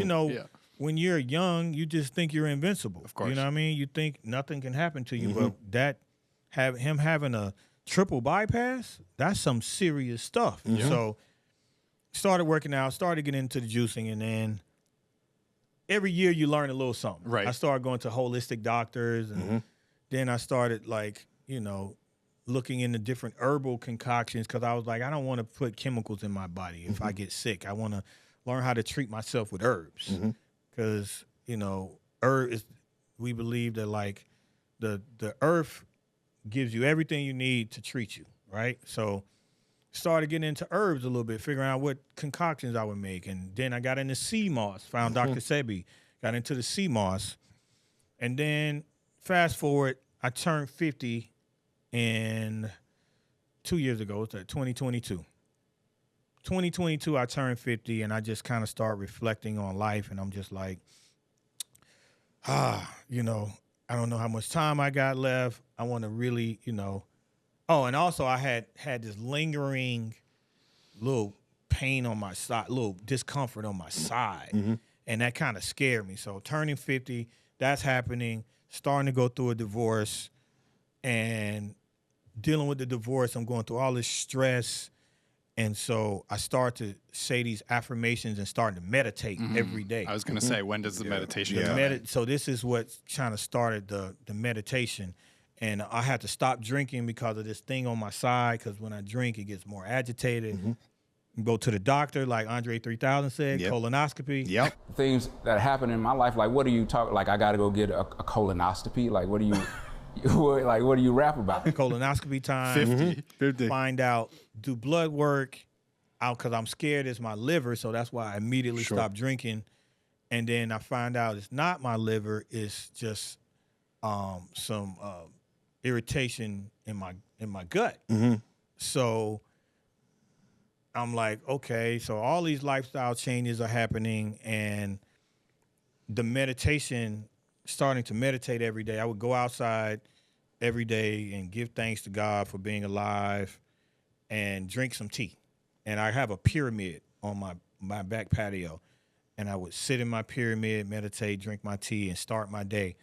When you're young, you just think you're invincible. Of course. You know what I mean? You think nothing can happen to you, Mm-hmm. but him having a triple bypass, that's some serious stuff. Mm-hmm. So started working out, started getting into the juicing, and then every year you learn a little something. Right. I started going to holistic doctors, and then I started looking into different herbal concoctions, because I was like, I don't want to put chemicals in my body if I get sick. I want to learn how to treat myself with herbs, because we believe that like the earth gives you everything you need to treat you, right? So started getting into herbs a little bit, figuring out what concoctions I would make. And then I got into sea moss, found Dr. Sebi, got into the sea moss. And then fast forward, I turned 50 in 2 years ago, it's 2022. 2022, I turned 50, and I just kind of start reflecting on life, and I'm just like, I don't know how much time I got left. I want to really, Oh, and also I had this lingering little pain on my side, little discomfort on my side, and that kind of scared me. So turning 50, that's happening, starting to go through a divorce, and dealing with the divorce, I'm going through all this stress. And so I start to say these affirmations and starting to meditate every day. I was going to say, when does the meditation come? So this is what kind of started the meditation. And I had to stop drinking because of this thing on my side, because when I drink, it gets more agitated. Go to the doctor, like Andre 3000 said, colonoscopy. Yep. Things that happen in my life, like what do you talk, like I got to go get a colonoscopy? Like what do you... what do you rap about? Colonoscopy time. 50. Find out, do blood work out, because I'm scared it's my liver, so that's why I immediately stopped drinking. And then I find out it's not my liver, it's just some irritation in my gut. So I'm like, okay, so all these lifestyle changes are happening, and the meditation, starting to meditate every day. I would go outside every day and give thanks to God for being alive, and drink some tea. And I have a pyramid on my back patio, and I would sit in my pyramid, meditate, drink my tea, and start my day.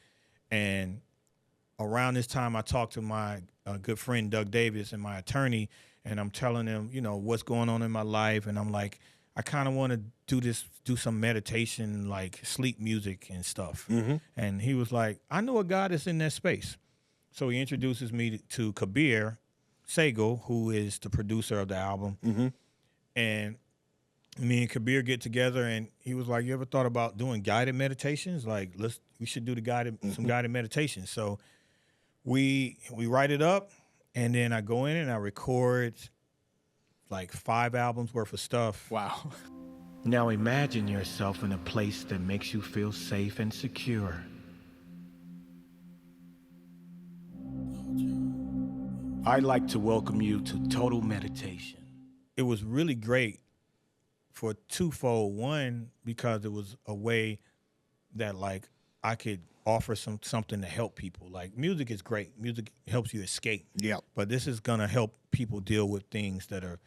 And around this time, I talked to my good friend Doug Davis and my attorney, and I'm telling him, what's going on in my life. And I'm like, I kind of want to do some meditation, like sleep music and stuff. And he was like, I know a guy that's in that space. So he introduces me to Kabir Sehgal, who is the producer of the album. And me and Kabir get together, and he was like, you ever thought about doing guided meditations? Like, we should do some guided meditations. So we write it up, and then I go in and I record like 5 albums worth of stuff. Wow. Now imagine yourself in a place that makes you feel safe and secure. I'd like to welcome you to Total Meditation. It was really great for twofold. One, because it was a way that like I could offer something to help people. Like music is great. Music helps you escape. Yeah. But this is gonna help people deal with things that are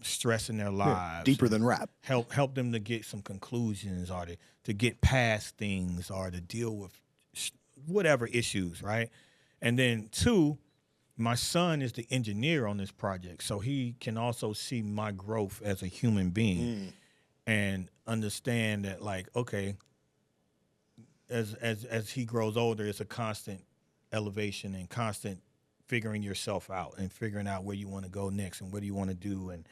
stress in their lives. Deeper than rap. Help them to get some conclusions or to get past things or to deal with whatever issues, right? And then two, my son is the engineer on this project, so he can also see my growth as a human being and understand that, like, okay, as he grows older, it's a constant elevation and constant figuring yourself out and figuring out where you want to go next and what do you want to do, and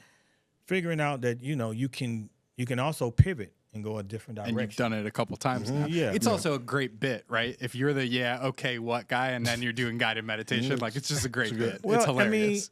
figuring out that, you know, you can also pivot and go a different direction. And you've done it a couple times now. Yeah. It's also a great bit, right? If you're the what guy and then you're doing guided meditation, like it's just a great bit. Well, it's hilarious.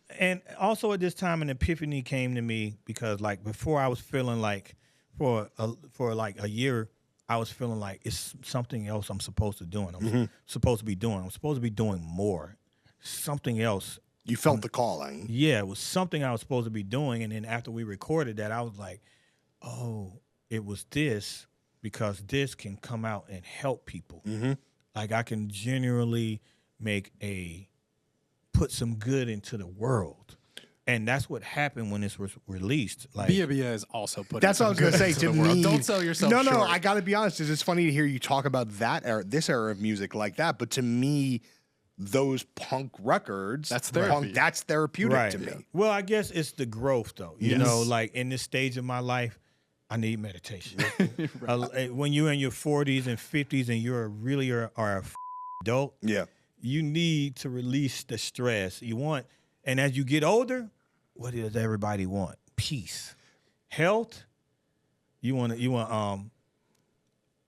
I mean, and also at this time an epiphany came to me because like before I was feeling like for like a year I was feeling like it's something else I'm supposed to do. I'm supposed to be doing. I'm supposed to be doing more. Something else. You felt the calling. Yeah, it was something I was supposed to be doing. And then after we recorded that, I was like, oh, it was this, because this can come out and help people. Like I can genuinely put some good into the world. And that's what happened when this was released. Like Bia is also putting. That's what I was going to say. To me, don't sell yourself. No, short. I got to be honest. It's funny to hear you talk about that era, this era of music like that. But to me, those punk records, that's therapy. That's therapeutic to me. Well, I guess it's the growth, though. You know, like in this stage of my life, I need meditation. When you're in your 40s and 50s and you're really are a adult, you need to release the stress. You want, and as you get older, what does everybody want? Peace, health.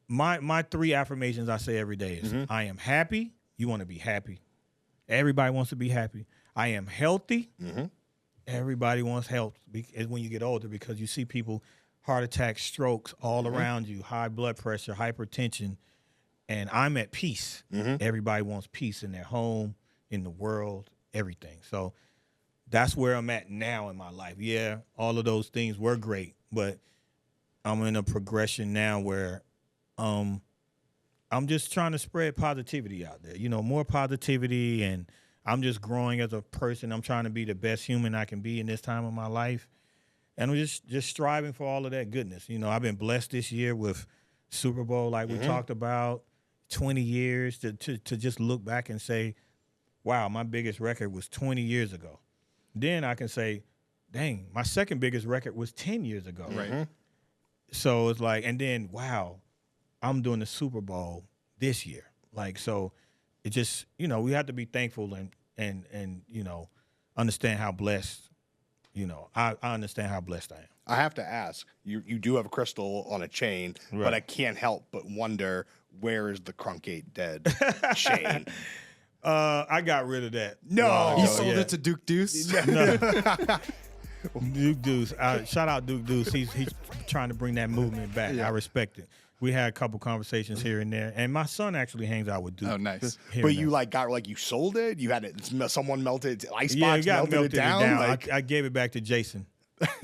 My 3 affirmations I say every day is I am happy. You want to be happy. Everybody wants to be happy. I am healthy. Everybody wants health when you get older, because you see people, heart attacks, strokes all around you, high blood pressure, hypertension, and I'm at peace. Everybody wants peace in their home, in the world, everything. So that's where I'm at now in my life. Yeah, all of those things were great, but I'm in a progression now where I'm just trying to spread positivity out there, you know, more positivity, and I'm just growing as a person. I'm trying to be the best human I can be in this time of my life, and I'm just striving for all of that goodness. You know, I've been blessed this year with Super Bowl, like we talked about, 20 years to just look back and say, wow, my biggest record was 20 years ago. Then I can say, dang, my second biggest record was 10 years ago. Right. So it's like, and then, wow, I'm doing the Super Bowl this year. Like, so it just, you know, we have to be thankful and you know, understand how blessed, you know, I understand how blessed I am. I have to ask, you do have a crystal on a chain, but I can't help but wonder, where is the Crunk Ain't Dead chain? I got rid of that. No. He sold it to Duke Deuce? No. Duke Deuce. Shout out Duke Deuce. He's trying to bring that movement back. I respect it. We had a couple conversations here and there, and my son actually hangs out with Duke. Oh, nice. But you you sold it? You had it? Someone melted icebox, melted it down. I gave it back to Jason.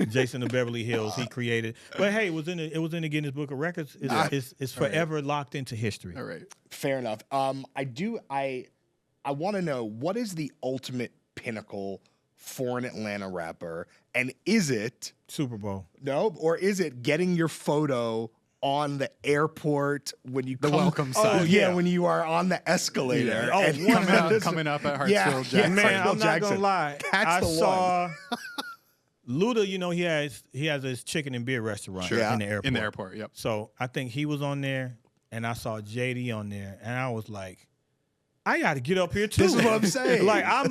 Jason of Beverly Hills. He created. But hey, it was in the Guinness Book of Records. It's forever locked into history. All right. Fair enough. I want to know, what is the ultimate pinnacle for an Atlanta rapper, and is it Super Bowl? No, or is it getting your photo on the airport when you the welcome sign? Oh yeah, when you are on the escalator. Oh, and coming up at Hartsfield Jackson. Man, I'm not gonna lie. That's the saw Luda, you know, he has his chicken and beer restaurant in the airport. In the airport, yep. So I think he was on there, and I saw JD on there, and I was like, I got to get up here too. This is what I'm saying. I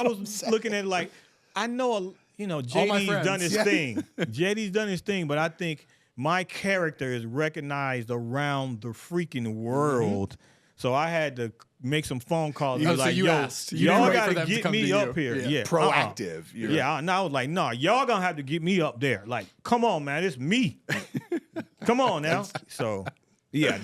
was looking at it like, I know, you know, JD's done his thing. JD's done his thing, but I think my character is recognized around the freaking world. So I had to make some phone calls. So like, you yo, asked. y'all got to get me up here. Yeah. Proactive. And I was like, nah, y'all gonna have to get me up there. Like, come on, man, it's me. Come on now. So, yeah,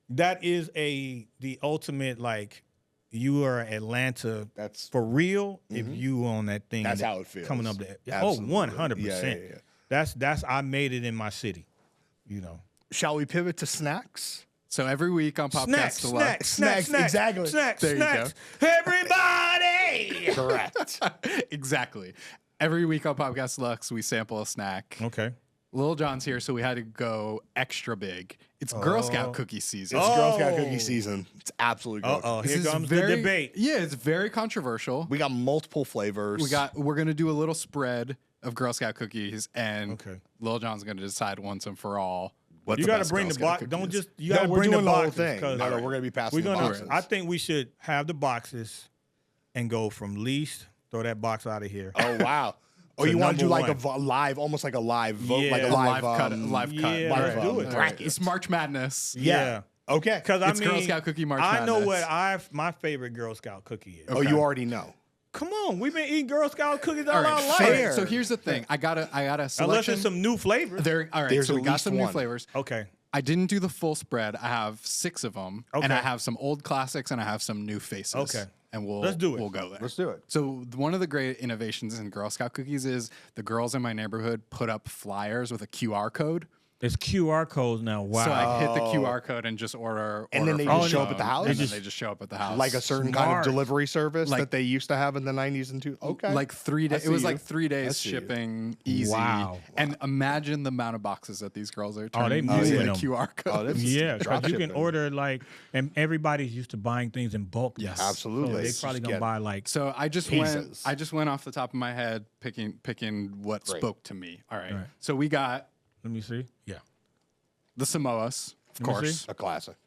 that is the ultimate, like, you are Atlanta. That's for real. If you on that thing, that's how it feels. Coming up there. Absolutely. Oh, 100%. Yeah. I made it in my city, you know. Shall we pivot to snacks? So every week on Popcast Deluxe. Snacks, exactly. There you go. Everybody! Correct. Exactly. Every week on Popcast Deluxe, we sample a snack. Okay. Lil Jon's here, so we had to go extra big. It's Girl Scout cookie season. It's Girl Scout cookie season. It's absolutely good. Uh-oh, here This is comes very- the debate. Yeah, it's very controversial. We got multiple flavors. We're gonna do a little spread of Girl Scout cookies, and Okay. Lil Jon's gonna decide once and for all. What You the got best to bring Girl the Scout box. cookie Don't is. just. You No, got to we're bring doing the the whole boxes. thing. 'cause No, we're gonna be passing the boxes. I think we should have the boxes and go from least. Throw that box out of here. Oh wow. Oh, To you want to do number like one. a live, almost like a live vote, like a Yeah. live, live cut. um, Live cut. yeah, live, let's do it. bracket. It's March Madness. Yeah. Okay. Because I It's mean, Girl Scout cookie March I know Madness. what my favorite Girl Scout cookie is. Oh, you already know. Come on, we've been eating Girl Scout cookies all All our right, life. fair. So here's the thing. I got a Unless selection. it's some new flavors. All right, There's so we at got least some new one. flavors. Okay. I didn't do the full spread. I have 6 of them, Okay. and I have some old classics, and I have some new faces. Okay. And Let's do it. We'll go there. Let's do it. So one of the great innovations in Girl Scout cookies is the girls in my neighborhood put up flyers with a QR code. It's QR codes now. Wow. So I hit the QR code and just order. And then order they from just show the up at the phone, house? And then they just show up at the house. Like a certain kind Smart. of delivery service Like- that they used to have in the 90s and Okay. Like 3 days. I It was see like you. 3 I days see you. shipping, easy. Wow. And imagine the amount of boxes that these girls are Oh, they turning moving using a them. QR code. Oh, this is Yeah, because drop you can shipping. order like, and everybody's used to buying things in bulk. Yes. now. Absolutely. So they It's probably just gonna get- buy like. So I just Pieces. went off the top of my head, picking what Great. spoke to me. All right. Right. So we got Let me see. Yeah. the Samoas, of Let me course. see. a classic.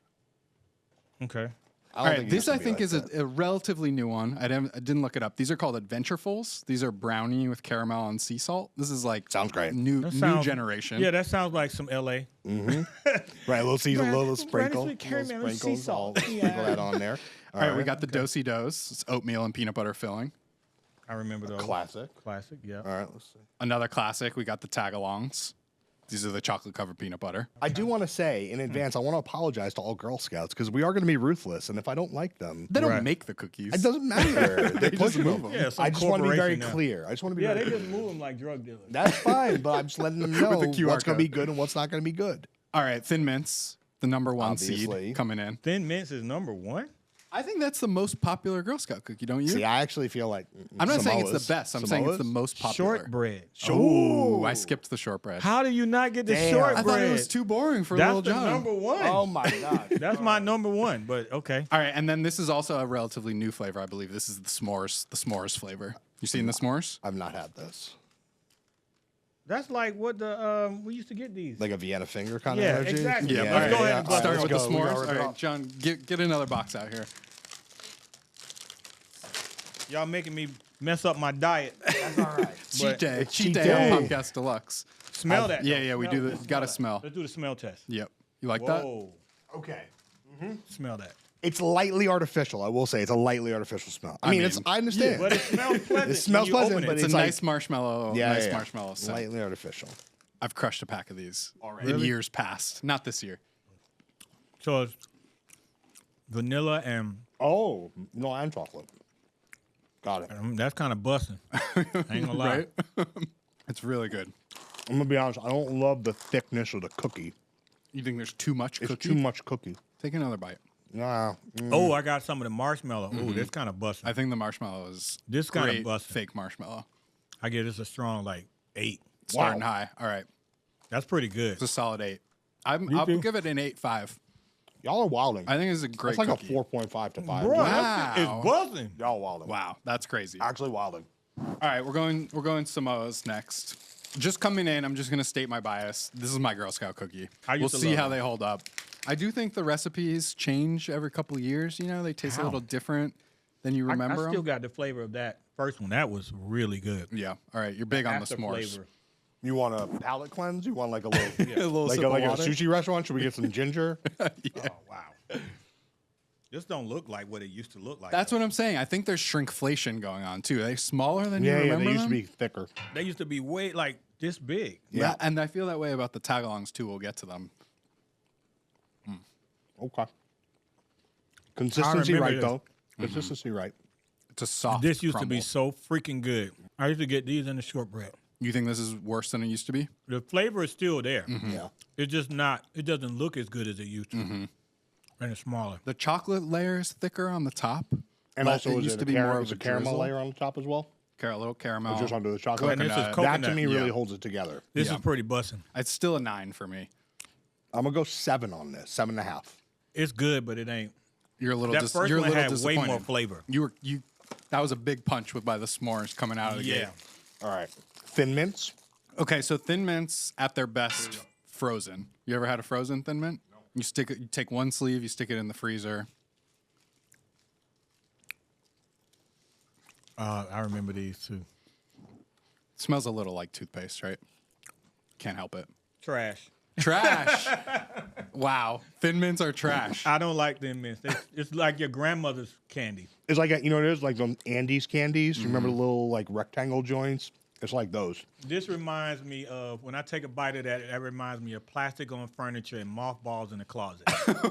Okay. I All don't right, think it this used to I be think like is that. a relatively new one. I didn't look it up. These are called Adventurefuls. These are brownie with caramel and sea salt. This is like Sounds great. New That new sounds- generation. Yeah, that sounds like some LA. Right, a little season, a little sprinkle. with caramel and sea sprinkles. salt. I'll sprinkle that on there. All right, we got the Dosey Dos. It's oatmeal and peanut butter filling. I remember those. Classic. Classic. Yeah. All right, let's see. Another classic. We got the Tagalongs. These are the chocolate covered peanut butter. I do want to say in advance, I want to apologize to all Girl Scouts because we are going to be ruthless, and if I don't like them, They don't Right. make the cookies. it doesn't matter. They just push move them. them. Yeah, some I just want to be very corporation now. clear. I just want to be Yeah, very they clear. just move them like drug dealers. That's fine, but I'm just letting them know With the QR what's going to be code. good and what's not going to be good. All right, Thin Mints, the number one Obviously. seed coming in. Thin Mints is number one. I think that's the most popular Girl Scout cookie, don't you? See, I actually feel like I'm not saying it's the Samoas. best. I'm saying it's the Samoas? most popular. Shortbread. Ooh, I skipped the shortbread. How do you not get the Damn. shortbread? I thought it was too boring for That's Lil the Jon. number one. Oh my god! That's my number one. But okay. All right, and then this is also a relatively new flavor, I believe. This is the s'mores flavor. You seen the s'mores? I've not had this. That's like what the we used to get these. Like a Vienna finger kind Yeah, of energy. exactly. Yeah, Let's go ahead and bust start let's with the go. We s'mores. gotta All rip it right, off. John, get another box out here. Y'all making me mess up my diet. That's all right. Cheat day. it's Cheat cheat day on day. Popcast Deluxe. Smell that. Yeah, though. yeah, we do the gotta smell. Let's do the smell test. Yep. You like that? Whoa. Okay. Smell that. It's lightly artificial. I will say it's a lightly artificial smell. I mean, I understand. But it smells pleasant. It smells when you pleasant, open but it. It's a like- nice marshmallow. Yeah, nice yeah. marshmallow scent. Lightly artificial. I've crushed a pack of these in Really? years past. Not this year. So it's vanilla and Oh, no, and chocolate. Got it. that's kind of busting. I ain't gonna lie. Right? It's really good. I'm gonna be honest. I don't love the thickness of the cookie. You think there's too much It's cookie? too much cookie. Take another bite. Nah. Oh, I got some of the marshmallow. Oh, this kind of busting. I think the marshmallow is This kinda great busted. fake marshmallow. I give this a strong like 8. Starting high. All right. That's pretty good. It's a solid 8. I'll too. give it an 8.5. Y'all are wilding. I think it's a great It's like cookie. a 4.5 to 5. Bro, Wow. it's buzzing. Y'all wilding. Wow, that's crazy. Actually wilding. All right, we're going Samoa's next. Just coming in, I'm just gonna state my bias. This is my Girl Scout cookie. I used We'll to see love how them. they hold up. I do think the recipes change every couple of years. You know, they taste a little different than you I remember still 'em. got the flavor of that first one. That was really good. Yeah. All right, you're big on the After s'mores. flavor. You want a palate cleanse? You want like a little, A little like sip a, of like a water? sushi restaurant? Should we get some ginger? Oh wow. This don't look like what it used to look like. That's though. what I'm saying. I think there's shrinkflation going on too. Are they smaller than you Yeah, remember they used to them? be thicker. They used to be way like this big. Yeah, and I feel that way about the tagalongs too. We'll get to them. Okay. Consistency remember right this. though. Consistency right. It's a soft. This used to crumble. be so freaking good. I used to get these in the shortbread. You think this is worse than it used to be? The flavor is still there. Yeah. It's just not. It doesn't look as good as it used to, and it's smaller. The chocolate layer is thicker on the top. And but also, it is used it to be more of a a caramel drizzle. layer on the top as well? A little caramel. Or just under the chocolate? And this is Coconut. coconut. That to me really Yeah. holds it together. This Yeah. is pretty bussin'. It's still a 9 for me. I'm gonna go 7 on this, 7.5. It's good, but it ain't. You're a little. That first you're a one little had way disappointed. more flavor. You. That was a big punch by the s'mores coming out of the gate. All right. Thin Mints. Okay, so Thin Mints at their best, frozen. You ever had a frozen Thin Mint? No. You take one sleeve, you stick it in the freezer. I remember these too. It smells a little like toothpaste, right? Can't help it. Trash. Trash. Wow. Thin Mints are trash. I don't like Thin Mints. It's like your grandmother's candy. It's like, you know what it is? Like them Andes candies. You remember the little like rectangle joints? It's like those. This reminds me of, when I take a bite of that, that reminds me of plastic on furniture and mothballs in the closet.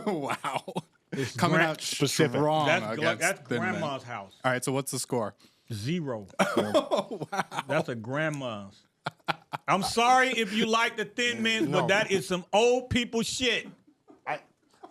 Wow. It's Coming out specific. strong That's against Thin Mint. grandma's house. All right, so what's the score? 0. Wow. That's a grandma's. I'm sorry if you like the Thin Mints, but that is some old people shit.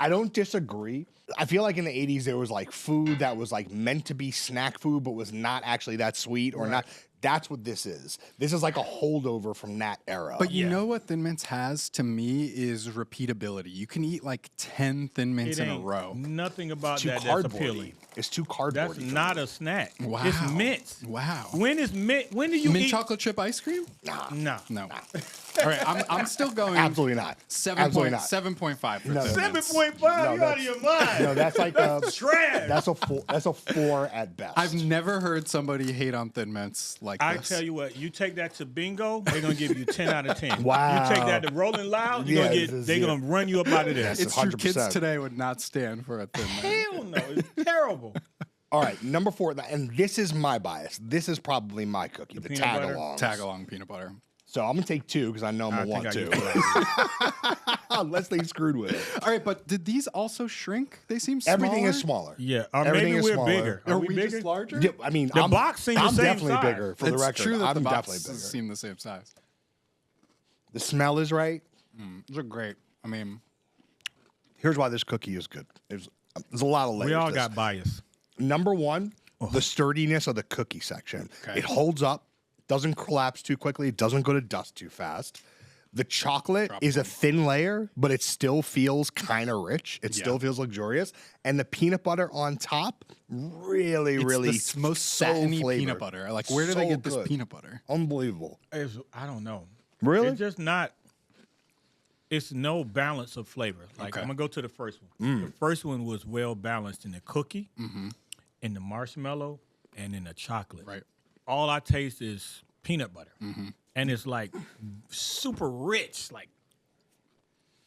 I don't disagree. I feel like in the 80s there was like food that was like meant to be snack food but was not actually that sweet or not. That's what this is. This is like a holdover from that era. But you know what Thin Mints has to me is repeatability. You can eat like 10 Thin Mints in a row. Nothing about too that that's cardboardy. appealing. It's too cardboardy. That's not a snack. Wow. It's mint. Wow. When is mint? When do you Mint eat chocolate chip ice cream? No. No. All right, I'm still going. Absolutely not. 7.5 for No. Thin Mints. 7.5. No, You out of your mind. No, that's like a Trash. That's a 4. That's a 4 at best. I've never heard somebody hate on Thin Mints like I this. tell you what, you take that to bingo, they're gonna give you 10 out of 10. Wow. You take that to Rolling Loud, Yeah, they're gonna run you up out of there. Yes. It's true. 100%. Kids today would not stand for a Thin Mint. Hell no, it's terrible. All right, number 4, and this is my bias. This is probably my cookie, the peanut tag butter? along. Tag along peanut butter. So I'm gonna take 2 because I know I'm gonna I want think 2. I get Unless they screwed with it. All right, but did these also shrink? They seem smaller. Everything is smaller. Yeah, or Everything maybe is we're smaller. bigger. Are we we bigger? just larger? Yeah, I mean, The box seems the I'm same definitely size. bigger for the It's record. true that I'm the definitely boxes bigger. seem the same size. The smell is right. These are great. I mean, Here's why this cookie is good. There's a lot of layers. We all to this. got bias. Number 1, the sturdiness of the cookie section. Okay. It holds up, doesn't collapse too quickly, it doesn't go to dust too fast. The chocolate is a thin layer, but it still feels kind of rich. It still feels luxurious. And the peanut butter on top, really, it's really the most so satiny flavored. peanut butter. Like, where do they So get this good. peanut butter? Unbelievable. I don't know. Really? It's just not. It's no balance of flavor. Like Okay. I'm gonna go to the first one. The first one was well balanced in the cookie, in the marshmallow, and in the chocolate. Right. All I taste is peanut butter, and it's like super rich. Like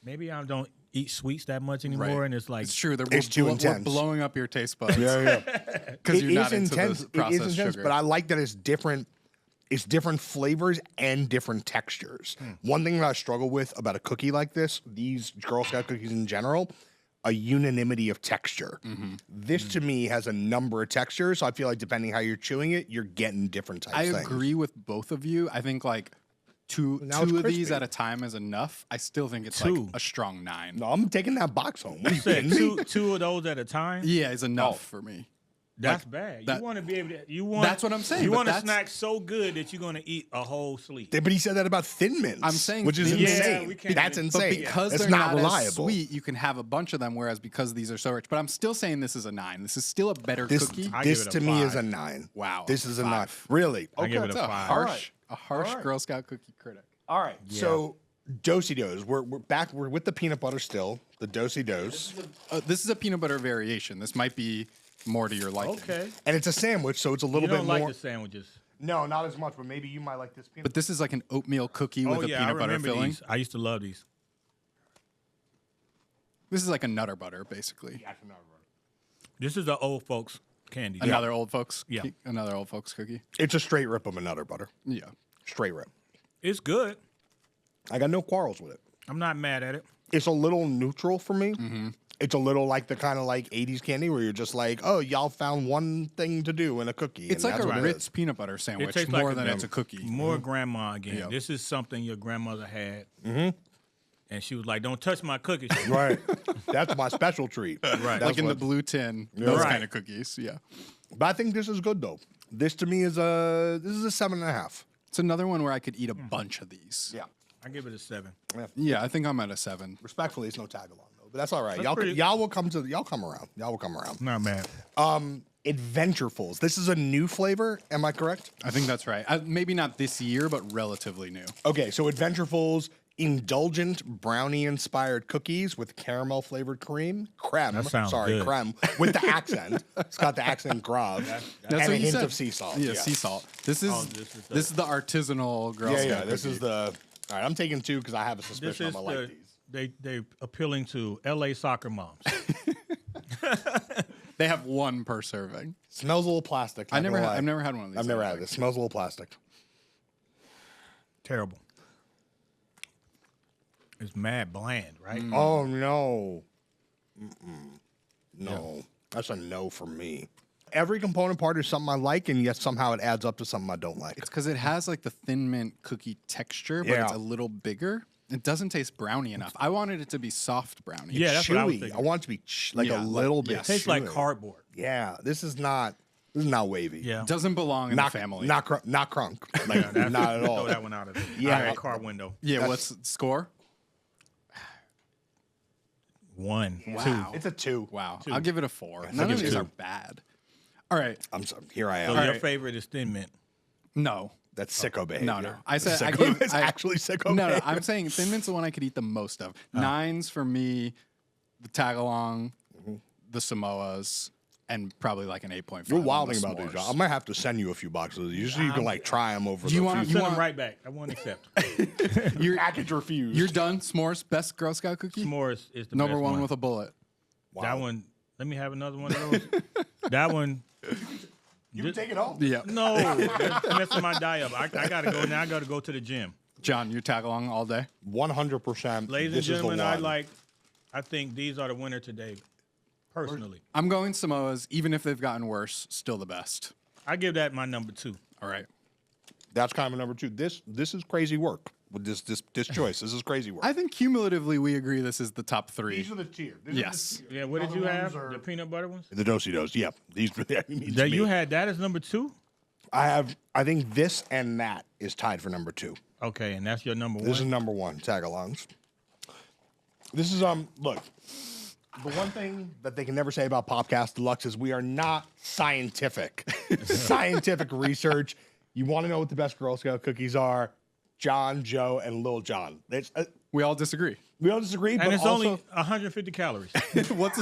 maybe I don't eat sweets that much anymore, Right. and it's like It's true. It's too We're intense. blowing up your taste buds. Yeah. Because It you're is not into intense. the It processed is intense, sugar. but I like that it's different. It's different flavors and different textures. One thing that I struggle with about a cookie like this, these Girl Scout cookies in general, a unanimity of texture. This to me has a number of textures, so I feel like depending how you're chewing it, you're getting different types I of things. agree with both of you. I think like two Now it's of these crispy. at a time is enough. I still think it's Two. like a strong 9. No, I'm taking that box home. What are you said kidding me? two of those at a time. Yeah, it's enough for me. That's Like, bad. that- You want to be able to. You want. That's what I'm saying, You but want a that's- snack so good that you're gonna eat a whole sleeve. But he said that about Thin Mints. I'm saying which is Thin Mints- insane. Yeah, we can't That's do- But insane. because it's they're not reliable. as sweet, you can have a bunch of them. Whereas because these are so rich, but I'm still saying this is a 9. This is still a better This, cookie. I give this it a to me is a 5. 9. Wow, This is a 5. 9. Really? I give it That's a a 5. harsh All right. Girl Scout cookie critic. All right. So, Do-si-dos. We're back. We're with the peanut butter still. The Do-si-dos. This is a peanut butter variation. This might be more to your liking. Okay. And it's a sandwich, so it's a You little don't bit like more. the sandwiches. No, not as much, but maybe you might like this peanut. But this is like an oatmeal cookie with Oh a yeah, I peanut butter remember filling. these. I used to love these. This is like a Nutter Butter, basically. This is the old folks candy. Another old folks. Yeah. Another old folks cookie. It's a straight rip of a Nutter Butter. Yeah. Straight rip. It's good. I got no quarrels with it. I'm not mad at it. It's a little neutral for me. It's a little like the kind of like 80s candy where you're just like, oh, y'all found one thing to do in a cookie. It's and like that's a what it Ritz is. peanut butter sandwich tastes more like than it's a cookie. More grandma again. Yeah. This is something your grandmother had. And she was like, don't touch my cookies. Right. That's my special treat. Right. Like in the blue tin, those kind of cookies. Yeah. But I think this is good though. This to me is a 7.5. It's another one where I could eat a bunch of these. Yeah. I give it a 7. Yeah, I think I'm at a 7. Respectfully, it's no tag along though, but that's all right. That's Y'all will come around. Y'all will come around. Not bad. Adventurefuls. This is a new flavor. Am I correct? I think that's right. Maybe not this year, but relatively new. Okay, so Adventurefuls, indulgent brownie-inspired cookies with caramel-flavored creme. Creme. That sounds Sorry, good. creme. With the accent. It's got the accent grave. That's and what a you hint said. of sea salt. Yeah, sea salt. This is this is the artisanal Girl Scout Yeah, this cookie. is the... All right, I'm taking 2 because I have a This suspicion is I'm going to like these. they appealing to LA soccer moms. They have one per serving. Smells a little plastic. I've never had one of these. I've never had this. Smells a little plastic. Terrible. It's mad bland, right? Oh, no. No. That's a no for me. Every component part is something I like, and yet somehow it adds up to something I don't like. It's because it has like the Thin Mint cookie texture, but it's Yeah. a little bigger. It doesn't taste brownie enough. I wanted it to be soft brownie. Yeah, that's what I was Chewy. thinking. I want it to be like Yeah, a little bit. yeah. It tastes like chewy. cardboard. Yeah, this is not wavy. Yeah. Doesn't belong in Not the family. Not crunk. Like not at all. Throw that one out of it. Yeah. Out of the car window. Yeah, what's the score? 1, Wow. 2. It's a 2. Wow. I'll give it a 4. I'll None give of it these 2. are bad. All right. I'm sorry. Here I So am. your right. favorite is Thin Mint. No. That's sicko behavior. No. I said I Sicko- gave, it's I- actually sicko No, behavior. I'm saying Thin Mint's the one I could eat the most of. 9s for me, the tag-along, the Samoas, and probably like an 8.5. You're on wilding the about these. s'mores. I might have to send you a few boxes. Usually you can like try them over. you the wanna- few- Send want- them right back. I won't accept. You're, package refused. you're done? S'mores? Best Girl Scout cookie? S'mores is the Number best one with a bullet. That one. Let me have another one of those. That one. You can take it home. Yeah. No, that's messing my diet up. I gotta go now. I gotta go to the gym. John, you tag along all day? 100%. Ladies and this is the gentlemen, one. I think these are the winner today. Personally, I'm going Samoas, even if they've gotten worse, still the best. I give that my number 2. All right. That's kind of number 2. This is crazy work with this choice. This is crazy work. I think cumulatively we agree this is the top 3. These are the tier. Yes. Yeah, what did you have? The peanut butter ones. The do-si-dos. Yeah. These. That you had that as number 2. I think this and that is tied for number 2. Okay, and that's your number 1. This is number 1. Tag-alongs. This is look. The one thing that they can never say about Popcast Deluxe is we are not scientific. Scientific research. You want to know what the best Girl Scout cookies are? John, Joe, and Lil Jon. We all disagree. We all disagree, and but it's also, only 150 calories. What's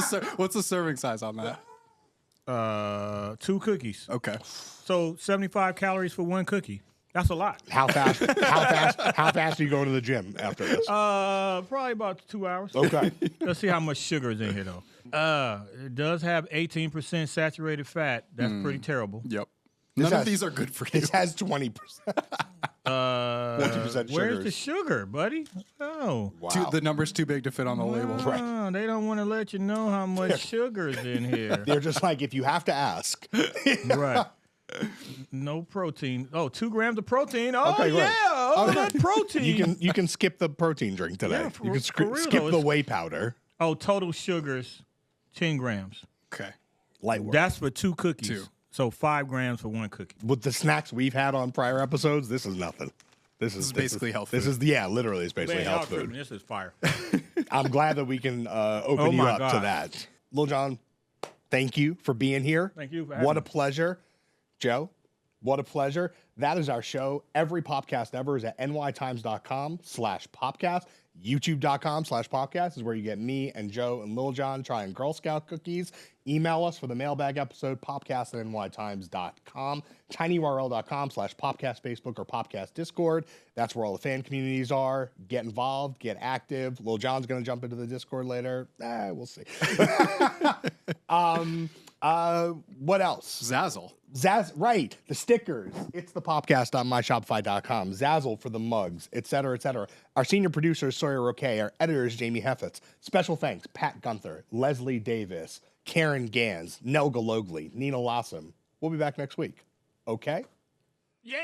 the serving size on that? 2 cookies. Okay. So 75 calories for 1 cookie. That's a lot. how fast do you go to the gym after this? Probably about 2 hours. Okay. Let's see how much sugar is in here, though. It does have 18% saturated fat. That's pretty terrible. Yep. None has- of these are good for you. This has 20%. 20% Where's sugars. the sugar, buddy? Oh. Wow. The number's too big to fit on the label. Oh, they don't want to let you know how much sugar's in here. They're just like, if you have to ask. Right. No protein. Oh, 2 grams of protein. Oh, Okay, great. yeah. Oh, that protein. You can skip the protein drink today. Yeah, for- you can for real, skip though, the it's- whey powder. Oh, total sugars, 10 grams. Okay. Light work. That's for 2 cookies. 2. So 5 grams for 1 cookie. With the snacks we've had on prior episodes, this is nothing. This is basically health This food. is literally, it's basically Man, y'all health tripping. food. This is fire. I'm glad that we can open Oh you my up to God. that. Lil Jon, thank you for being here. Thank you for having What a me. pleasure. Joe, what a pleasure. That is our show. Every Popcast ever is at nytimes.com/popcast. YouTube.com/Popcast is where you get me and Joe and Lil Jon trying Girl Scout cookies. Email us for the mailbag episode, popcast@nytimes.com. tinyurl.com/Popcast Facebook or Popcast Discord. That's where all the fan communities are. Get involved, get active. Lil Jon's going to jump into the Discord later. We'll see. What else? Zazzle. Right, the stickers. It's the Popcast on myshopify.com. Zazzle for the mugs, etc., etc. Our senior producer is Sawyer Roque. Our editor is Jamie Heffitz. Special thanks, Pat Gunther, Leslie Davis, Karen Gans, Nelga Logley, Nina Lossum. We'll be back next week. Okay? Yeah.